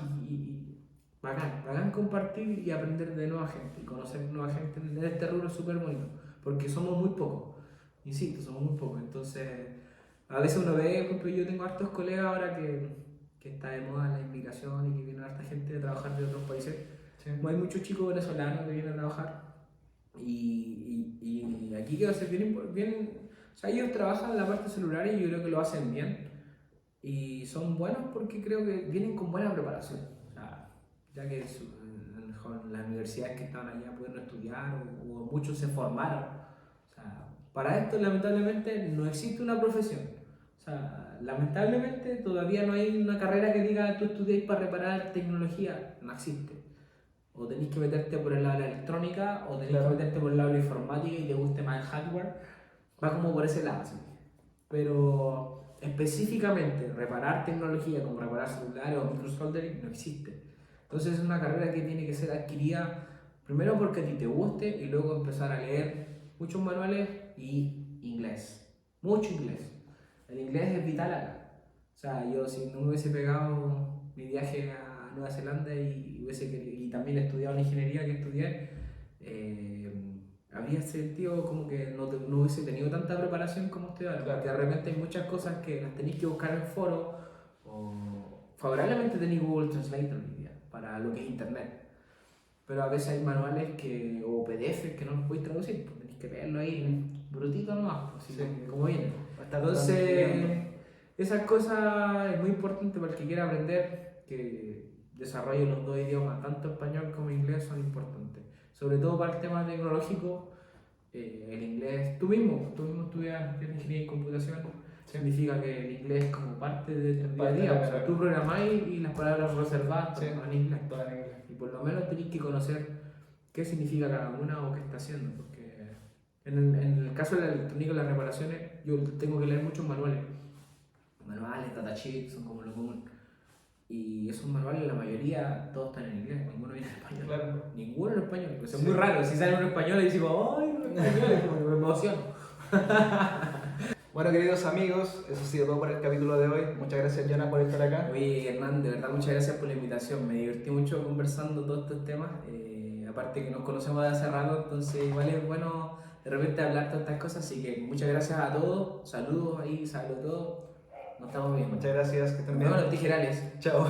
bacán compartir y aprender de nueva gente y conocer nueva gente en este rubro es súper bonito, porque somos muy pocos, insisto, somos muy pocos. Entonces a veces uno ve, por ejemplo, yo tengo hartos colegas ahora que está de moda la inmigración y que viene harta gente a trabajar de otros países. Sí. Hay muchos chicos venezolanos que vienen a trabajar y aquí que va a ser bien, o sea, ellos trabajan en la parte celular y yo creo que lo hacen bien y son buenos porque creo que vienen con buena preparación. O sea, ya que en las universidades que estaban allá pudieron estudiar o muchos se formaron. O sea, para esto lamentablemente no existe una profesión. O sea, lamentablemente todavía no hay una carrera que diga tú estudiáis para reparar tecnología, no existe. O tenéis que meterte por el lado de la electrónica o tenéis que meterte por el lado de la informática y te guste más el hardware. Va como por ese lado, ¿sí? Pero específicamente reparar tecnología como reparar celulares o microsoldering no existe. Entonces es una carrera que tiene que ser adquirida primero porque a ti te guste y luego empezar a leer muchos manuales y inglés, mucho inglés. El inglés es vital acá. O sea, yo si no me hubiese pegado mi viaje a Nueva Zelanda y también estudiado la ingeniería que estudié, habría sentido como que no hubiese tenido tanta preparación como estoy ahora. Claro. Porque de repente hay muchas cosas que las tenéis que buscar en foros o favorablemente tenéis Google Translate hoy en día para lo que es internet. Pero a veces hay manuales o PDFs que no los podéis traducir, pues tenéis que leerlo ahí brutito nomás, pues, así Sí. como viene. Está Entonces, esas cosas es muy importante para el que quiera aprender, que desarrolle los dos idiomas, tanto español como inglés, son importantes. Sobre todo para el tema tecnológico, el inglés, tú mismo estudias ingeniería en computación, significa que el inglés es como parte de tu día a día. O sea, tú programáis y las palabras reservadas Sí. en inglés. Todo en inglés. Y por lo menos tenéis que conocer qué significa cada una o qué está haciendo. Porque en el caso de la electrónica y las reparaciones, yo tengo que leer muchos manuales. Manuales, datasheets, son como lo común. Y esos manuales, la mayoría, todos están en inglés, ninguno viene en español. Claro. Ninguno en español. Pues es Sí. muy raro. Si sale un español y digo, ¡ay, un español! Como que me emociono. Bueno, queridos amigos, eso ha sido todo por el capítulo de hoy. Muchas gracias, Jonas, por estar acá. Oye, Hernán, de verdad, muchas gracias por la invitación. Me divertí mucho conversando todos estos temas. Aparte que nos conocemos de hace rato, entonces igual es bueno de repente hablar todas estas cosas. Así que muchas gracias a todos. Saludos ahí, saludos a todos. Nos estamos viendo. Muchas gracias, que estén Nos bien. vemos en los tijerales. Chao.